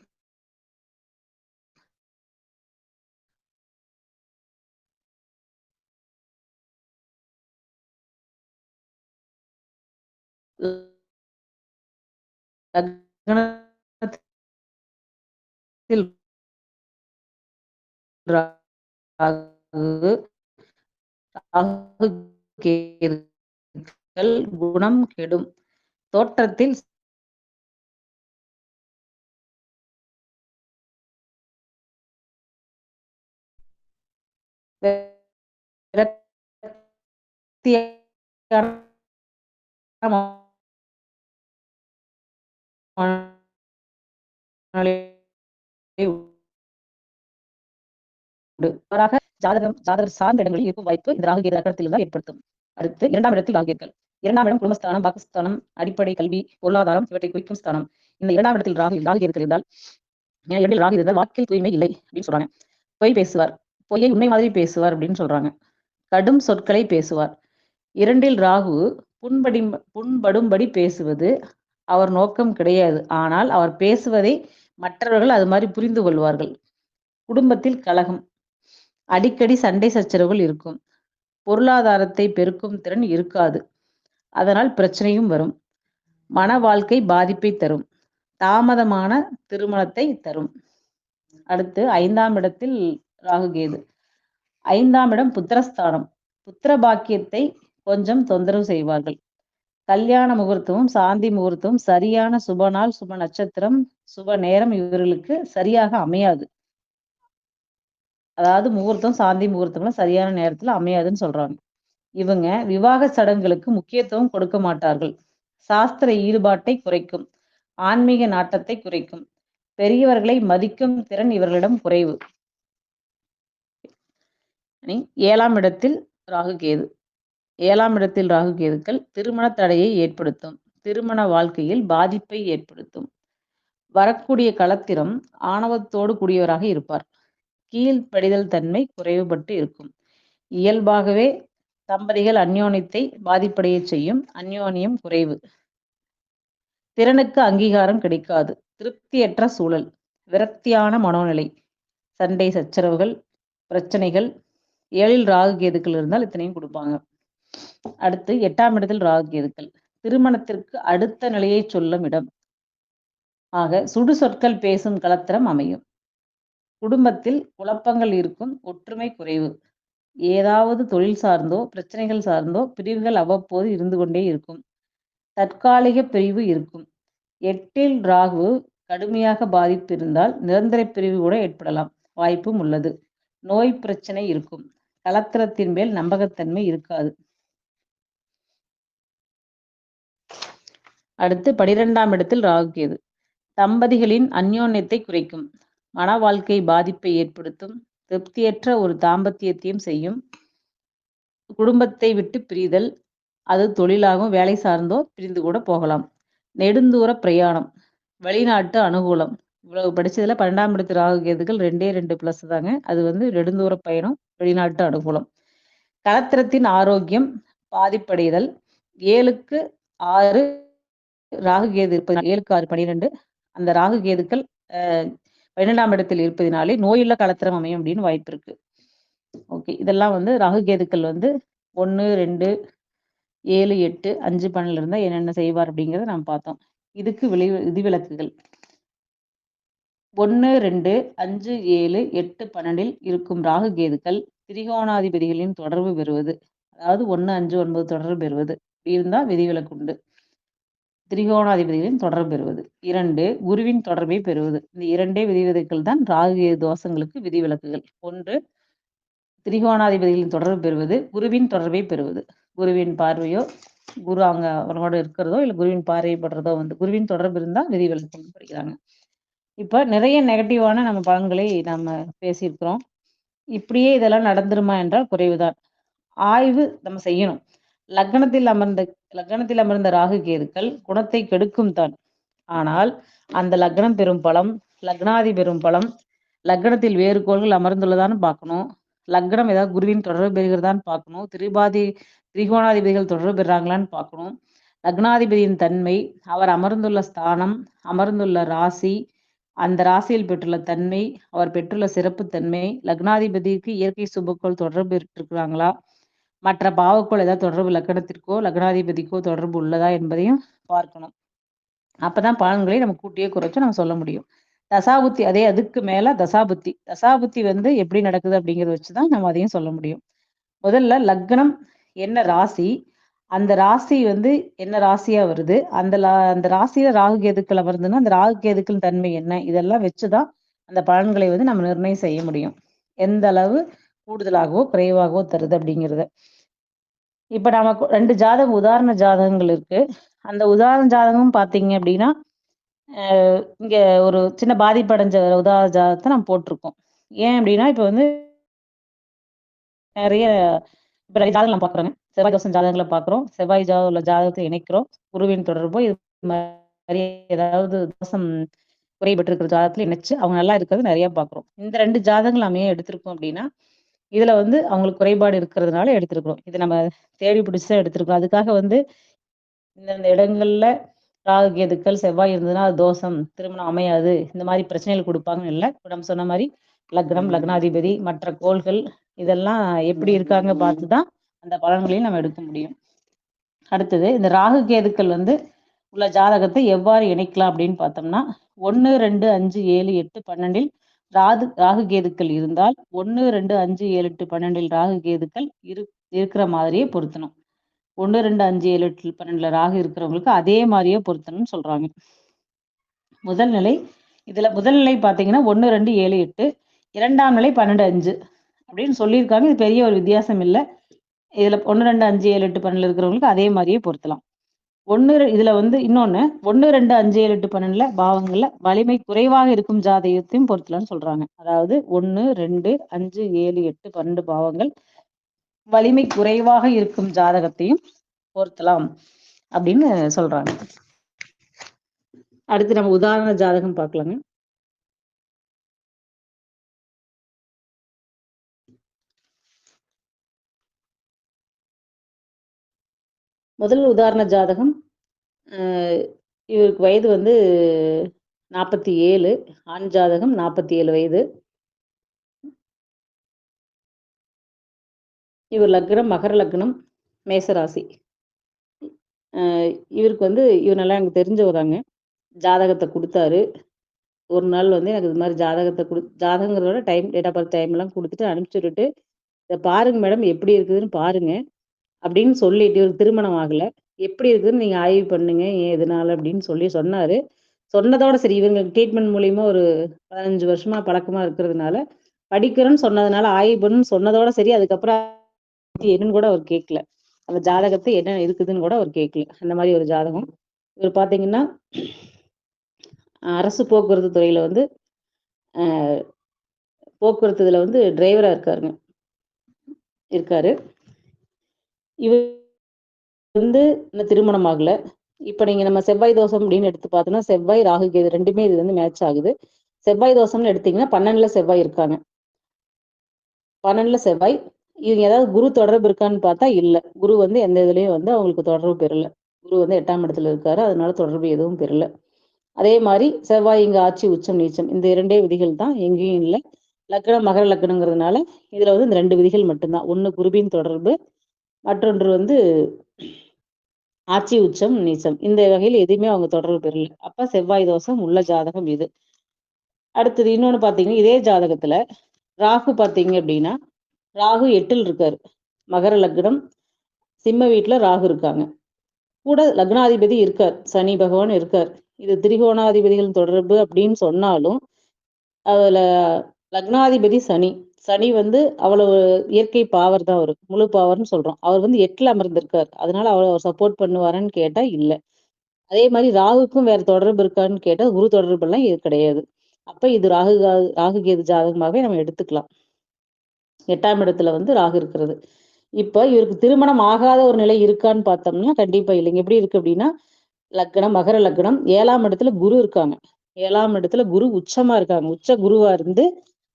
ராகு, ராகு கேதுக்கள் குணம் கெடும். தோற்றத்தில் விரக்தியான மனநிலை உண்டு. மாறாக ஜாதகர் சார்ந்த இடங்களில் இருக்கும் வாய்ப்பு இந்த ராகு கேது லக்னத்தில் தான் ஏற்படுத்தும். அடுத்து 2ஆம் இடத்தில் ராகு கேதுக்கள். 2ஆம் இடம் குடும்பஸ்தானம், வாக்குஸ்தானம், அடிப்படை கல்வி, பொருளாதாரம் இவற்றை குறிக்கும் ஸ்தானம். இந்த 2ஆம் இடத்தில் ராகு கேதுக்கள் இருந்தால், இரண்டில் ராகு இருந்தால் வாக்கில் தூய்மை இல்லை அப்படின்னு சொல்றாங்க. பொய் பேசுவார், பொய்யை உண்மை மாதிரி பேசுவார் அப்படின்னு சொல்றாங்க. கடும் சொற்களை பேசுவார். 2இல் ராகு புண்படும்படி பேசுவது அவர் நோக்கம் கிடையாது. ஆனால் அவர் பேசுவதை மற்றவர்கள் அது மாதிரி புரிந்து கொள்வார்கள். குடும்பத்தில் கலகம், அடிக்கடி சண்டை சச்சரவுகள் இருக்கும். பொருளாதாரத்தை பெருக்கும் திறன் இருக்காது. அதனால் பிரச்சனையும் வரும். மன வாழ்க்கை பாதிப்பை தரும். தாமதமான திருமணத்தை தரும். அடுத்து 5ஆம் இடத்தில் ராகு கேது. 5ஆம் இடம் புத்திரஸ்தானம். புத்திர பாக்கியத்தை கொஞ்சம் தொந்தரவு செய்வார்கள். கல்யாண முகூர்த்தமும் சாந்தி முகூர்த்தமும் சரியான சுப நாள், சுப நட்சத்திரம், சுப நேரம் இவர்களுக்கு சரியாக அமையாது. அதாவது முகூர்த்தம், சாந்தி முகூர்த்தம்லாம் சரியான நேரத்துல அமையாதுன்னு சொல்றாங்க. இவங்க விவாக சடங்குகளுக்கு முக்கியத்துவம் கொடுக்க மாட்டார்கள். சாஸ்திர ஈடுபாட்டை குறைக்கும். ஆன்மீக நாட்டத்தை குறைக்கும். பெரியவர்களை மதிக்கும் திறன் இவர்களிடம் குறைவு. 7ஆம் இடத்தில் ராகு கேது. 7ஆம் இடத்தில் ராகு கேதுக்கள் திருமண தடையை ஏற்படுத்தும். திருமண வாழ்க்கையில் பாதிப்பை ஏற்படுத்தும். வரக்கூடிய களத்திரம் ஆணவத்தோடு கூடியவராக இருப்பார். கீழ்ப்படிதல் தன்மை குறைவுபட்டு இருக்கும். இயல்பாகவே தம்பதிகள் அந்யோன்யத்தை பாதிப்படைய செய்யும். அந்யோன்யம் குறைவு. திறனுக்கு அங்கீகாரம் கிடைக்காது. திருப்தியற்ற சூழல், விரக்தியான மனோநிலை, சண்டை சச்சரவுகள், பிரச்சனைகள். 7இல் ராகு கேதுக்கள் இருந்தால் இத்தனையும் கொடுப்பாங்க. அடுத்து 8ஆம் இடத்தில் ராகு கேதுக்கள். திருமணத்திற்கு அடுத்த நிலையை சொல்லும் இடம். ஆக சுடு சொற்கள் பேசும் களத்திரம் அமையும். குடும்பத்தில் குழப்பங்கள் இருக்கும். ஒற்றுமை குறைவு. ஏதாவது தொழில் சார்ந்தோ பிரச்சனைகள் சார்ந்தோ பிரிவுகள் அவ்வப்போது இருந்து கொண்டே இருக்கும். தற்காலிக பிரிவு இருக்கும். 8இல் ராகு கடுமையாக பாதிப்பு இருந்தால் நிரந்தர பிரிவு கூட ஏற்படலாம். வாய்ப்பும் உள்ளது. நோய் பிரச்சனை இருக்கும். களத்திரத்தின் மேல் நம்பகத்தன்மை இருக்காது. அடுத்து 12ஆம் இடத்தில் ராகு கேது. தம்பதிகளின் அந்யோன்யத்தை குறைக்கும். மன வாழ்க்கை பாதிப்பை ஏற்படுத்தும். திருப்தியற்ற ஒரு தாம்பத்தியத்தையும் செய்யும். குடும்பத்தை விட்டு பிரிதல், அது தொழிலாகவும் வேலை சார்ந்தோ பிரிந்து கூட போகலாம். நெடுந்தூர பிரயாணம், வெளிநாட்டு அனுகூலம். இவ்வளவு படிச்சதுல 12ஆம் இடத்து ராகு கேதுகள் 2 பிளஸ் தாங்க. அது நெடுந்தூர பயணம், வெளிநாட்டு அனுகூலம். களத்திரத்தின் ஆரோக்கியம் பாதிப்படைதல். 7க்கு 6 ராகு கேது இருப்பது, 7க்கு 6 12. அந்த ராகு கேதுக்கள் 12ஆம் இடத்தில் இருப்பதினாலே நோயுள்ள களத்திரம் அமையும் அப்படின்னு வாய்ப்பு இருக்கு. ஓகே, இதெல்லாம் ராகு கேதுக்கள் 1, 2, 7, 8, 5, 12 இருந்தா என்னென்ன செய்வார் அப்படிங்கிறத நாம் பார்த்தோம். இதுக்கு விதிவிலக்குகள். 1, 2, 5, 7, 8, 12 இருக்கும் ராகு கேதுக்கள் திரிகோணாதிபதிகளின் தொடர்பு பெறுவது. அதாவது 1, 5, 9 தொடர்பு பெறுவது இருந்தா விதிவிலக்கு உண்டு. திரிகோணாதிபதிகளின் தொடர்பு பெறுவது. 2, குருவின் தொடர்பை பெறுவது. இந்த 2 விதிவிலக்குகள் தான் ராகு தோஷங்களுக்கு விதிவிலக்குகள். 1, திரிகோணாதிபதிகளின் தொடர்பு பெறுவது, குருவின் தொடர்பை பெறுவது. குருவின் பார்வையோ, குரு அவங்களோட இருக்கிறதோ, இல்லை குருவின் பார்வை படுறதோ குருவின் தொடர்பு இருந்தால் விதிவிலக்கு படிக்கிறாங்க. இப்ப நிறைய நெகட்டிவான நம்ம பலன்களை நம்ம பேசியிருக்கிறோம். இப்படியே இதெல்லாம் நடந்துருமா என்றால் குறைவுதான். ஆய்வு நம்ம செய்யணும். லக்னத்தில் அமர்ந்த ராகு கேதுக்கள் குணத்தை கெடுக்கும் தான். ஆனால் அந்த லக்னம் பெறும் பலம், லக்னாதி பெறும் பலம், லக்னத்தில் வேறு கோள்கள் அமர்ந்துள்ளதான்னு பார்க்கணும். லக்னம் ஏதாவது குருவின் தொடர்பு பெறுகிறதான்னு பார்க்கணும். திரிகோணாதிபதிகள் தொடர்பு பெறாங்களான்னு பார்க்கணும். லக்னாதிபதியின் தன்மை, அவர் அமர்ந்துள்ள ஸ்தானம், அமர்ந்துள்ள ராசி, அந்த ராசியில் பெற்றுள்ள தன்மை, அவர் பெற்றுள்ள சிறப்பு தன்மை, லக்னாதிபதிக்கு இயற்கை சுபக்கோள் தொடர்பு இருக்கிறாங்களா, மற்ற பாவக்கோள் ஏதாவது தொடர்பு லக்னத்திற்கோ லக்னாதிபதிக்கோ தொடர்பு உள்ளதா என்பதையும் பார்க்கணும். அப்பதான் பலன்களை நம்ம கூட்டியே குறைச்சு நம்ம சொல்ல முடியும். தசாபுத்தி அதுக்கு மேல தசாபுத்தி. தசாபுத்தி வந்து எப்படி நடக்குது அப்படிங்கிறத வச்சுதான் நம்ம அதையும் சொல்ல முடியும். முதல்ல லக்னம் என்ன ராசி, அந்த ராசி வந்து என்ன ராசியா வருது, அந்த ராசியில ராகு கேதுக்கள் அமர்ந்துன்னா அந்த ராகு கேதுக்கள் தன்மை என்ன, இதெல்லாம் வச்சுதான் அந்த பலன்களை வந்து நம்ம நிர்ணயம் செய்ய முடியும். எந்த அளவு கூடுதலாகவோ குறைவாகவோ தருது அப்படிங்கிறத. இப்ப நமக்கு 2 ஜாதகம் உதாரண ஜாதகங்கள் இருக்கு. அந்த உதாரண ஜாதகம் பாத்தீங்க அப்படின்னா இங்க ஒரு சின்ன பாதிப்படைஞ்ச உதாரண ஜாதகத்தை நம்ம போட்டிருக்கோம். ஏன் அப்படின்னா இப்ப வந்து நிறைய இப்ப நிறைய ஜாதகம் நம்ம பாக்குறோங்க. செவ்வாய் தோஷம் ஜாதகங்களை பாக்குறோம். செவ்வாய் உள்ள ஜாதகத்தை இணைக்கிறோம். குருவின் தொடர்போ இது மாதிரி ஏதாவது தோஷம் குறைபட்டு இருக்கிற ஜாதகத்துல இணைச்சு அவங்க நல்லா இருக்கிறது நிறைய பாக்குறோம். இந்த 2 ஜாதகங்கள் நம்ம ஏன் எடுத்திருக்கோம் அப்படின்னா இதுல வந்து அவங்களுக்கு குறைபாடு இருக்கிறதுனால எடுத்திருக்கிறோம். இதை நம்ம தேடி பிடிச்சுதான் எடுத்திருக்கோம். அதுக்காக வந்து இந்த இடங்கள்ல ராகு கேதுக்கள் செவ்வாய் இருந்ததுன்னா அது தோஷம், திருமணம் அமையாது, இந்த மாதிரி பிரச்சனைகள் கொடுப்பாங்கன்னு இல்லை. நம்ம சொன்ன மாதிரி லக்னம், லக்னாதிபதி, மற்ற கோள்கள் இதெல்லாம் எப்படி இருக்காங்க பார்த்துதான் அந்த பலன்களையும் நம்ம எடுக்க முடியும். அடுத்தது இந்த ராகு கேதுக்கள் வந்து உள்ள ஜாதகத்தை எவ்வாறு இணைக்கலாம் அப்படின்னு பார்த்தோம்னா 1, 2, 5, 7, 8, 12 ராகு கேதுக்கள் இருந்தால் 1, 2, 5, 7, 8, 12 ராகு கேதுக்கள் இருக்கிற மாதிரியே பொருத்தணும். 1, 2, 5, 7, 8, 12 ராகு இருக்கிறவங்களுக்கு அதே மாதிரியே பொருத்தணும்னு சொல்றாங்க. முதல் நிலை பாத்தீங்கன்னா 1, 2, 7, 8, 2ஆம் நிலை 12, 5 அப்படின்னு சொல்லியிருக்காங்க. இது பெரிய ஒரு வித்தியாசம் இல்லை. இதுல 1, 2, 5, 7, 8, 12 இருக்கிறவங்களுக்கு அதே மாதிரியே பொருத்தலாம். இதுல வந்து இன்னொன்னு 1, 2, 5, 7, 8, 12 பாவங்கள்ல வலிமை குறைவாக இருக்கும் ஜாதகத்தையும் பொருத்தலாம்னு சொல்றாங்க. அதாவது 1, 2, 5, 7, 8, 12 பாவங்கள் வலிமை குறைவாக இருக்கும் ஜாதகத்தையும் பொருத்தலாம் அப்படின்னு சொல்றாங்க. அடுத்து நம்ம உதாரண ஜாதகம் பார்க்கலாங்க. முதல் உதாரண ஜாதகம் இவருக்கு வயது வந்து 47, ஆண் ஜாதகம் 47 வயது. இவர் லக்னம் மகர லக்னம், மேசராசி. இவருக்கு வந்து இவர் நல்லா எனக்கு தெரிஞ்சவராங்க. ஜாதகத்தை கொடுத்தாரு. ஒரு நாள் வந்து எனக்கு இது மாதிரி ஜாதகங்கிறதோட டேட் ஆஃப் பர்த் டைம் எல்லாம் கொடுத்துட்டு அனுப்பிச்சுட்டு இதை பாருங்க மேடம் எப்படி இருக்குதுன்னு பாருங்க அப்படின்னு சொல்லிட்டு இவருக்கு திருமணம் ஆகல, எப்படி இருக்குதுன்னு நீங்க ஆய்வு பண்ணுங்க ஏன் எதனால அப்படின்னு சொன்னாரு. சொன்னதோட சரி, இவங்களுக்கு ட்ரீட்மெண்ட் மூலியமா ஒரு 15 வருஷமா பழக்கமா இருக்கிறதுனால படிக்கிறேன்னு சொன்னதுனால ஆய்வு பண்ணுன்னு சொன்னதோட சரி. அதுக்கப்புறம் என்னன்னு கூட அவர் கேட்கல. அந்த ஜாதகத்தை என்ன இருக்குதுன்னு கூட அவர் கேட்கல. அந்த மாதிரி ஒரு ஜாதகம். இவர் பாத்தீங்கன்னா அரசு போக்குவரத்து துறையில வந்து போக்குவரத்து இதுல வந்து டிரைவரா இருக்காரு. இவர் வந்து இன்னும் திருமணம் ஆகல. இப்ப நீங்க நம்ம செவ்வாய் தோஷம் அப்படின்னு எடுத்து பார்த்தோம்னா செவ்வாய் ராகு கேது ரெண்டுமே இது வந்து மேட்ச் ஆகுது. செவ்வாய் தோஷம்னு எடுத்தீங்கன்னா 12ல செவ்வாய் இருக்காங்க. 12ல செவ்வாய் இவங்க ஏதாவது குரு தொடர்பு இருக்கான்னு பார்த்தா இல்ல. குரு வந்து எந்த இதுலயும் வந்து அவங்களுக்கு தொடர்பு பெறல. குரு வந்து 8ஆம் இடத்துல இருக்காரு, அதனால தொடர்பு எதுவும் பெறல. அதே மாதிரி செவ்வாய் இங்க ஆட்சி உச்சம் நீச்சம் இந்த 2 விதிகள் தான் எங்கேயும் இல்லை. லக்னம் மகர லக்னங்கிறதுனால இதுல வந்து இந்த 2 விதிகள் மட்டும்தான். ஒண்ணு குருவின் தொடர்பு, மற்றொன்று வந்து ஆட்சி உச்சம் நீச்சம். இந்த வகையில் எதுவுமே அவங்க தொடர்பு பெறல. அப்ப செவ்வாய் தோஷம் உள்ள ஜாதகம் இது. அடுத்தது இன்னொன்னு பாத்தீங்கன்னா இதே ஜாதகத்துல ராகு பாத்தீங்க அப்படின்னா ராகு 8ல் இருக்காரு. மகர லக்னம் சிம்ம வீட்டுல ராகு இருக்காங்க. கூட லக்னாதிபதி இருக்கார், சனி பகவான் இருக்கார். இது திரிகோணாதிபதிகள் தொடர்பு அப்படின்னு சொன்னாலும் அதுல லக்னாதிபதி சனி வந்து அவ்வளவு இயற்கை பாவர் தான், அவரு முழு பாவர்னு சொல்றோம். அவர் வந்து 8ல அமர்ந்திருக்கார், அதனால அவர் சப்போர்ட் பண்ணுவாருன்னு கேட்டா இல்ல. அதே மாதிரி ராகுக்கும் வேற தொடர்பு இருக்கான்னு கேட்டா குரு தொடர்பு எல்லாம் இது கிடையாது. அப்ப இது ராகு கேது ஜாதகமாகவே நம்ம எடுத்துக்கலாம். 8ஆம் இடத்துல வந்து ராகு இருக்கிறது. இப்ப இவருக்கு திருமணம் ஆகாத ஒரு நிலை இருக்கான்னு பார்த்தோம்னா கண்டிப்பா இல்லைங்க. எப்படி இருக்கு அப்படின்னா லக்னம் மகர லக்னம் 7ஆம் இடத்துல குரு இருக்காங்க. 7ஆம் இடத்துல குரு உச்சமா இருக்காங்க. உச்ச குருவா இருந்து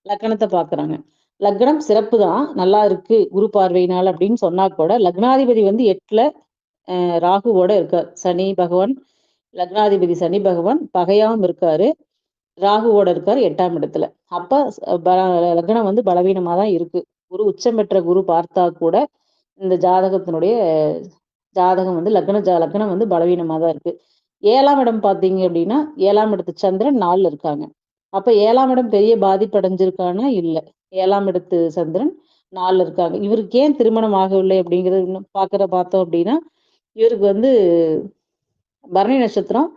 லக்னத்தை பாக்குறாங்க. லக்னம் சிறப்பு தான், நல்லா இருக்கு குரு பார்வையினால் அப்படின்னு சொன்னா கூட லக்னாதிபதி வந்து 8ல ராகுவோட இருக்கார். சனி பகவான் லக்னாதிபதி சனி பகவான் பகையாவும் இருக்காரு. ராகுவோட இருக்காரு 8ஆம் இடத்துல. அப்ப லக்னம் வந்து பலவீனமா தான் இருக்கு. குரு உச்சம் பெற்ற குரு பார்த்தா கூட இந்த ஜாதகம் வந்து லக்னம் வந்து பலவீனமா தான் இருக்கு. 7ஆம் இடம் பார்த்தீங்க அப்படின்னா 7ஆம் இடத்து சந்திரன் 4ல இருக்காங்க. அப்ப 7ஆம் இடம் பெரிய பாதிப்பு அடைஞ்சிருக்கான்னா இல்ல. 7ஆம் இடத்து சந்திரன் 4ல இருக்காங்க. இவருக்கு ஏன் திருமணம் ஆகவில்லை அப்படிங்கிறது இன்னும் பார்த்தோம் அப்படின்னா, இவருக்கு வந்து பரணி நட்சத்திரம்.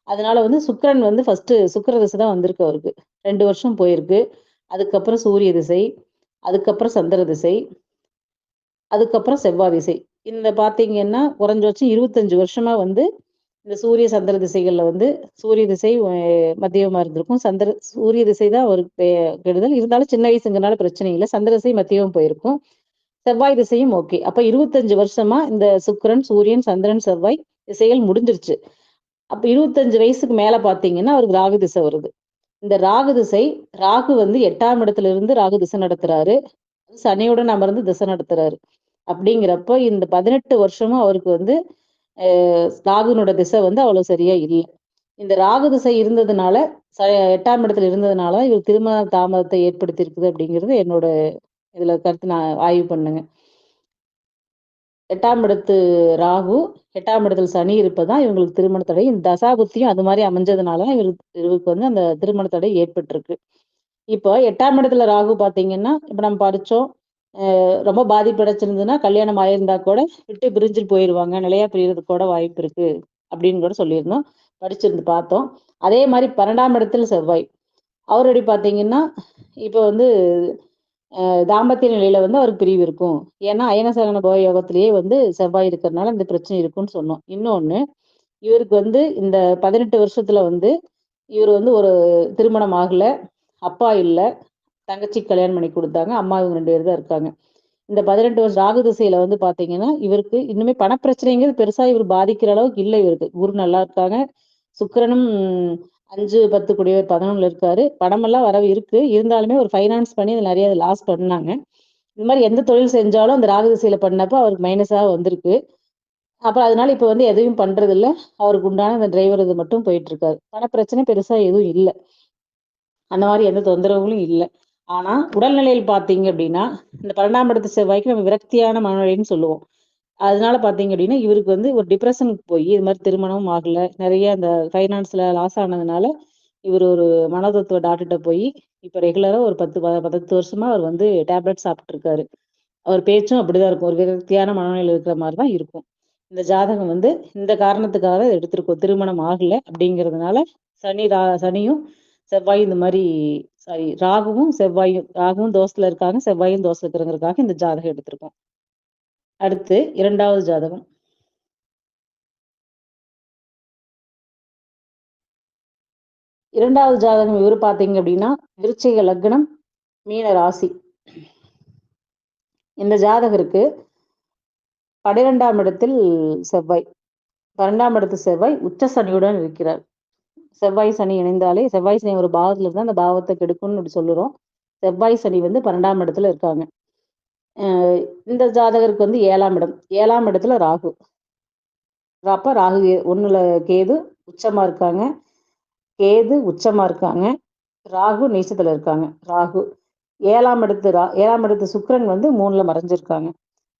அதனால வந்து சுக்கிரன் வந்து சுக்கிர திசை தான் வந்திருக்கு அவருக்கு. 2 வருஷம் போயிருக்கு. அதுக்கப்புறம் சூரிய திசை, அதுக்கப்புறம் சந்திர திசை, அதுக்கப்புறம் செவ்வாய் திசை. இந்த பார்த்தீங்கன்னா, குறைஞ்சபட்சம் 25 வருஷமா வந்து இந்த சூரிய, சந்திர திசைகள்ல வந்து சூரிய திசை மத்தியமமா இருந்திருக்கும். சூரிய திசை தான் அவருக்கு கெடுதல். இருந்தாலும் சின்ன வயசுங்கிறனால பிரச்சனை இல்ல. சந்திர திசை மத்தியமம் போயிருக்கும். செவ்வாய் திசையும் ஓகே. அப்ப 25 வருஷமா இந்த சுக்கிரன், சூரியன், சந்திரன், செவ்வாய் திசைகள் முடிஞ்சிருச்சு. அப்ப 25 வயசுக்கு மேல பார்த்தீங்கன்னா, அவருக்கு ராகு திசை வருது. இந்த ராகு வந்து 8ஆம் இடத்துல இருந்து ராகு திசை நடத்துறாரு. சனியுடன் அமர்ந்து திசை நடத்துறாரு. அப்படிங்கிறப்போ இந்த 18 வருஷமும் அவருக்கு வந்து ராகுனோட திசை வந்து அவ்வளவு சரியா இல்ல. இந்த ராகு திசை இருந்ததுனால 8ஆம் இடத்துல இருந்ததுனால தான் இவர் திருமண தாமதத்தை ஏற்படுத்தி இருக்குது அப்படிங்கிறது என்னோட இதுல கருத்து நான் ஆய்வு பண்ணேங்க. 8ஆம் இடத்து ராகு, 8ஆம் இடத்துல சனி இருப்பதான் இவங்களுக்கு திருமண தடை. இந்த தசாபுத்தியும் அது மாதிரி அமைஞ்சதுனால தான் இவருக்கு வந்து அந்த திருமண தடை ஏற்பட்டிருக்கு. இப்போ 8ஆம் இடத்துல ராகு பார்த்தீங்கன்னா, இப்ப நம்ம படிச்சோம். ரொம்ப பாதிப்பு அடைச்சிருந்ததுன்னா, கல்யாணம் ஆயிருந்தா கூட விட்டு பிரிஞ்சுட்டு போயிருவாங்க. நிலையா பிரியறதுக்கு கூட வாய்ப்பு இருக்கு. அப்படின்னு கூட சொல்லியிருந்தோம். படிச்சிருந்து பார்த்தோம். அதே மாரி 12ஆம் இடத்துல செவ்வாய். அவரு பார்த்தீங்கன்னா, இப்ப வந்து தாம்பத்திய நிலையில வந்து அவருக்கு பிரிவு இருக்கும். ஏன்னா, அயனசகன போக யோகத்திலேயே வந்து செவ்வாய் இருக்கிறனால இந்த பிரச்சனை இருக்குன்னு சொன்னோம். இன்னொன்னு, இவருக்கு வந்து இந்த 18 வருஷத்துல வந்து இவரு வந்து ஒரு திருமணம் ஆகல. அப்பா இல்ல. தங்கச்சிக்கு கல்யாணம் பண்ணி குடுத்தாங்க. அம்மா இவங்க 2 பேர் தான் இருக்காங்க. இந்த 18 வருஷம் ராகு திசையில வந்து பார்த்தீங்கன்னா, இவருக்கு இன்னுமே பணப்பிரச்சனைங்கிறது பெருசா இவரு பாதிக்கிற அளவுக்கு இல்ல இவருக்கு. குரு நல்லா இருக்காங்க. சுக்கிரனும் 5, 10 கூடியவர் 11ல இருக்காரு. பணமெல்லாம் வரவு இருக்கு. இருந்தாலுமே ஒரு ஃபைனான்ஸ் பண்ணி அதுல நெறைய லாஸ் பண்ணாங்க. இந்த மாரி எந்த தொழில் செஞ்சாலும் அந்த ராகு திசையில பண்ணப்ப அவருக்கு மைனஸா வந்திருக்கு. அப்புறம் அதனால இப்ப வந்து எதையும் பண்றதில்ல. அவருக்கு உண்டான அந்த டிரைவர் இது மட்டும் போயிட்டு இருக்காரு. பணப்பிரச்சனை பெருசா எதுவும் இல்ல. அந்த மாரி எந்த தொந்தரவுகளும் இல்ல. ஆனா, உடல்நிலையில் பார்த்தீங்க அப்டின்னா, இந்த 12ஆம் இடத்து செவ்வாய்க்கு நம்ம விரக்தியான மனநிலைன்னு சொல்லுவோம். அதனால பார்த்தீங்க அப்டின்னா, இவருக்கு வந்து ஒரு டிப்ரஷனுக்கு போயி, இது மாரி திருமணமும் ஆகல. நெறைய அந்த ஃபைனான்ஸ்ல லாஸ் ஆனதுனால, இவரு ஒரு மனோதத்துவ டாக்டர்ட்ட போயி, இப்ப ரெகுலரா ஒரு 10 வருஷமா அவர் வந்து டேப்லெட் சாப்ட்டுருக்காரு. அவர் பேச்சும் அப்படிதான் இருக்கும். ஒரு விரக்தியான மனநிலையில இருக்கிற மாரி தான் இருக்கும். இந்த ஜாதகம் வந்து இந்த காரணத்துக்காக எடுத்திருக்கோம். திருமணம் ஆகல அப்படிங்கிறதுனால, சனியும், செவ்வாயும் இந்த மாரி சாரி ராகுவும் தோஷத்துல இருக்காங்க, செவ்வாயும் தோஷத்துல இருக்கிறங்கிறதுக்காக இந்த ஜாதகம் எடுத்திருக்கோம். அடுத்து 2வது ஜாதகம். 2வது ஜாதகம் இவரு பார்த்தீங்க அப்படின்னா, விருச்சிக லக்னம், மீன ராசி. இந்த ஜாதகருக்கு 12ஆம் இடத்தில் செவ்வாய். 12ஆம் இடத்து செவ்வாய் உச்ச சனியுடன் இருக்கிறார். செவ்வாய், சனி ஒரு பாவத்துல இருந்தா அந்த பாவத்த கெடுக்கும்னு அப்படி சொல்லுறோம். செவ்வாய், சனி வந்து 12ஆம் இடத்துல இருக்காங்க. அ இந்த ஜாதகருக்கு வந்து 7ஆம் இடம். 7ஆம் இடத்துல ராகு. அப்ப ராகு 1ல கேது உச்சமா இருக்காங்க. கேது உச்சமா இருக்காங்க. ராகு நீச்சத்துல இருக்காங்க. ராகு 7ஆம் இடத்து சுக்கிரன் வந்து 3ல மறைஞ்சிருக்காங்க.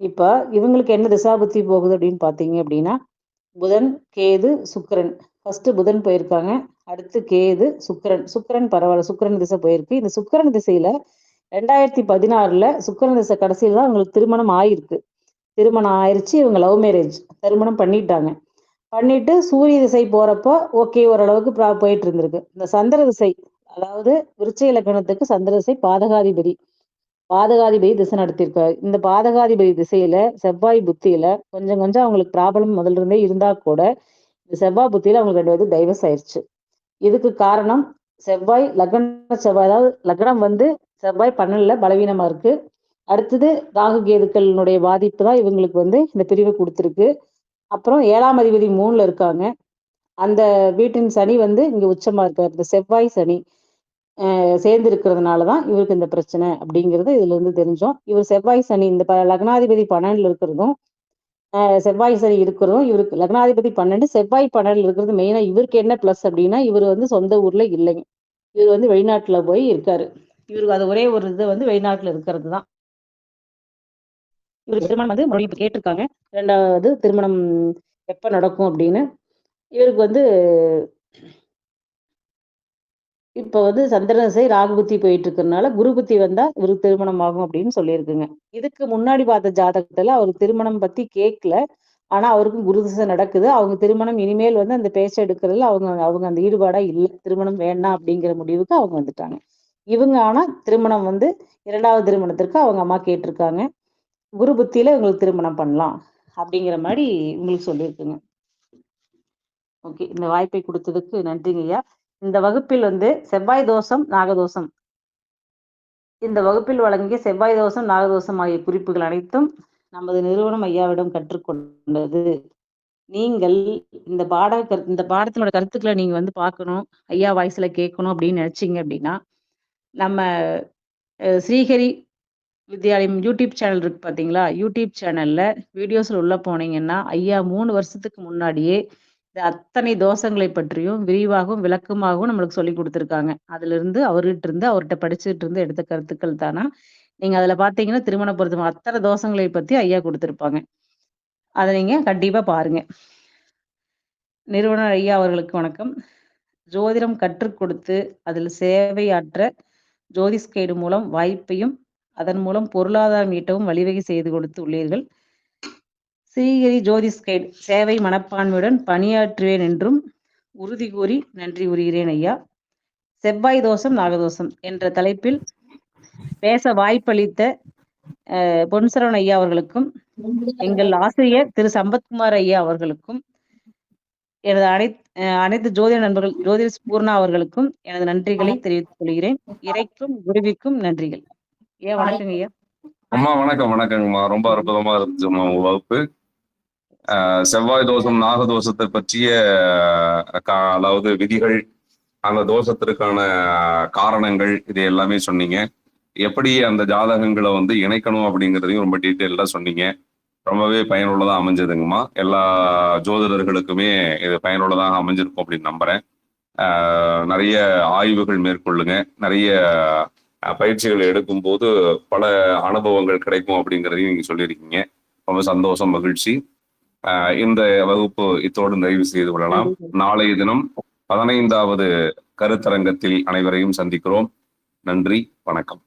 இப்ப இவங்களுக்கு என்ன திசாபுத்தி போகுது அப்படின்னு பார்த்தீங்க அப்படின்னா, புதன், கேது, சுக்கிரன். ஃபர்ஸ்ட் புதன் போயிருக்காங்க. அடுத்து கேது, சுக்கிரன். சுக்கிரன் பரவால்ல. சுக்கிரன் திசை போயிருக்கு. இந்த சுக்கிரன் திசையில 2016ல சுக்கிரன் திசை கடைசியில தான் அவங்களுக்கு திருமணம் ஆயிருக்கு. திருமணம் ஆயிருச்சு. இவங்க லவ் மேரேஜ். திருமணம் பண்ணிட்டாங்க. பண்ணிட்டு சூரிய திசை போறப்போ ஓகே ஓரளவுக்கு போயிட்டு இருந்திருக்கு. இந்த சந்திர திசை அதாவது விருச்சிக லக்னத்துக்கு சந்திர திசை பாதகாதிபதி. பாதகாதிபதி திசை நடத்தியிருக்காரு. இந்த பாதகாதிபதி திசையில செவ்வாய் புத்தியில கொஞ்சம் கொஞ்சம் அவங்களுக்கு ப்ராப்ளம் முதல்ல இருந்தே இருந்தா கூட இந்த செவ்வாய் புத்தியில அவங்களுக்கு 2 பேருக்கு டைவர்ஸ் ஆயிருச்சு. இதுக்கு காரணம் செவ்வாய் அதாவது லக்னம் வந்து செவ்வாய் 12ல பலவீனமா இருக்கு. அடுத்தது ராகு கேதுக்களினுடைய பாதிப்பு தான் இவங்களுக்கு வந்து இந்த பிரிவு கொடுத்திருக்கு. அப்புறம் 7ஆம் அதிபதி 3ல இருக்காங்க. அந்த வீட்டின் சனி வந்து இங்க உச்சமா இருக்காரு. இந்த செவ்வாய் சனி சேர்ந்து இருக்கிறதுனால தான் இவருக்கு இந்த பிரச்சனை அப்படிங்கிறது இதுல இருந்து தெரிஞ்சோம். இவர் செவ்வாய் சனி இந்த லக்னாதிபதி 12ல இருக்கிறதும் செவ்வாய் சனி இருக்கிறதும் இவருக்கு லக்னாதிபதி 12 செவ்வாய் 12ல இருக்கிறது மெயினா இவருக்கு என்ன பிளஸ் அப்படின்னா இவர் வந்து சொந்த ஊர்ல இல்லைங்க. இவர் வந்து வெளிநாட்டுல போய் இருக்காரு. இவருக்கு அது ஒரே ஒரு இது வந்து வெளிநாட்டுல இருக்கிறது தான். இவருக்கு திருமணம் வந்து மறுபடியும் இப்ப கேட்டிருக்காங்க. 2வது திருமணம் எப்ப நடக்கும் அப்படின்னு. இவருக்கு வந்து இப்ப வந்து சந்திரன் திசை ராகு புத்தி போயிட்டு இருக்கிறதுனால, குரு புத்தி வந்தா இவருக்கு திருமணம் ஆகும் அப்படின்னு சொல்லியிருக்குங்க. இதுக்கு முன்னாடி பார்த்த ஜாதகத்துல அவருக்கு திருமணம் பத்தி கேட்கல. ஆனா அவருக்கும் குரு திசை நடக்குது. அவங்க திருமணம் இனிமேல் வந்து அந்த பேச்ச எடுக்கிறதுல அவங்க அவங்க அந்த ஈடுபாடா இல்ல. திருமணம் வேண்டாம் அப்படிங்கிற முடிவுக்கு அவங்க வந்துட்டாங்க. இவங்க ஆனா திருமணம் வந்து 2வது திருமணத்திற்கு அவங்க அம்மா கேட்டிருக்காங்க. குரு புத்தியில இவங்களுக்கு திருமணம் பண்ணலாம். அப்படிங்கிற மாரி உங்களுக்கு சொல்லியிருக்குங்க. ஓகே. இந்த வாய்ப்பை குடுத்ததுக்கு நன்றிங்கய்யா. இந்த வகுப்பில் வந்து செவ்வாய் தோஷம், நாகதோஷம். இந்த வகுப்பில் வழங்கிய செவ்வாய் தோஷம், நாகதோஷம் ஆகிய குறிப்புகள் அனைத்தும் நமது நிறுவனம் ஐயாவிடம் கற்றுக்கொண்டது. நீங்கள் இந்த பாடத்தினோட கருத்துக்கள நீங்க வந்து பார்க்கணும், ஐயா வாய்ஸ்ல கேட்கணும் அப்படின்னு நினைச்சீங்க அப்படின்னா, நம்ம ஸ்ரீஹரி வித்யாலயம் யூடியூப் சேனல் இருக்கு பார்த்தீங்களா? யூடியூப் சேனல்ல வீடியோஸ்ல உள்ள போனீங்கன்னா, ஐயா 3 வருஷத்துக்கு முன்னாடியே இந்த அத்தனை தோஷங்களை பற்றியும் விரிவாகவும், விளக்கமாகவும் நம்மளுக்கு சொல்லிக் குடுத்துருக்காங்க. அதிலிருந்து அவர்ட்ட படிச்சுட்டு இருந்து எடுத்த கருத்துக்கள் தானா, நீங்க அதில பார்த்தீங்கன்னா, திருமண பொருத்தம் அத்தனை தோஷங்களை பத்தி ஐயா குடுத்துருப்பாங்க. அத நீங்க கண்டிப்பா பாருங்க. நிறுவனர் ஐயா அவர்களுக்கு வணக்கம். ஜோதிடம் கற்றுக் கொடுத்து, அதில் சேவையாற்ற ஜோதிஷ் கைடு மூலம் வாய்ப்பையும், அதன் மூலம் பொருளாதாரம் ஈட்டவும் வழிவகை செய்து கொடுத்து உள்ளீர்கள். ஸ்ரீஹரி ஜோதிஷ் கைடு சேவை மனப்பான்மையுடன் பணியாற்றுவேன் என்றும் உறுதி கூறி நன்றி கூறுகிறேன் ஐயா. செவ்வாய் தோஷம், நாகதோஷம் என்ற தலைப்பில் பேச வாய்ப்பளித்த பொன்சரவணன் ஐயா அவர்களுக்கும், எங்கள் ஆசிரியர் திரு சம்பத்குமார் ஐயா அவர்களுக்கும், எனது அனைத்து ஜோதிட நண்பர்கள் ஜோதிஷ் பூர்ணா அவர்களுக்கும் எனது நன்றிகளை தெரிவித்துக் கொள்கிறேன். இறைக்கும் குருவிற்கும் நன்றிகள். ஐயா வணக்கங்க ஐயா. அம்மா வணக்கம். வணக்கங்கம்மா. ரொம்ப அற்புதமா இருந்துச்சும்மா உங்க வகுப்பு. செவ்வாய் தோஷம், நாகதோஷத்தை பற்றிய அதாவது விதிகள், அந்த தோஷத்திற்கான காரணங்கள், இது எல்லாமே சொன்னீங்க. எப்படி அந்த ஜாதகங்களை வந்து இணைக்கணும் அப்படிங்கிறதையும் ரொம்ப டீட்டெயில்டா சொன்னீங்க. ரொம்பவே பயனுள்ளதா அமைஞ்சதுங்கம்மா. எல்லா ஜோதிடர்களுக்குமே இது பயனுள்ளதாக அமைஞ்சிருக்கும் அப்படின்னு நம்புறேன். நிறைய ஆய்வுகள் மேற்கொள்ளுங்க. நிறைய பயிற்சிகள் எடுக்கும்போது பல அனுபவங்கள் கிடைக்கும் அப்படிங்கிறதையும் நீங்க சொல்லியிருக்கீங்க. ரொம்ப சந்தோஷம், மகிழ்ச்சி. இந்த வகுப்பு இத்தோடு நிறைவு செய்து கொள்ளலாம். நாளைய தினம் 15வது கருத்தரங்கத்தில் அனைவரையும் சந்திக்கிறோம். நன்றி, வணக்கம்.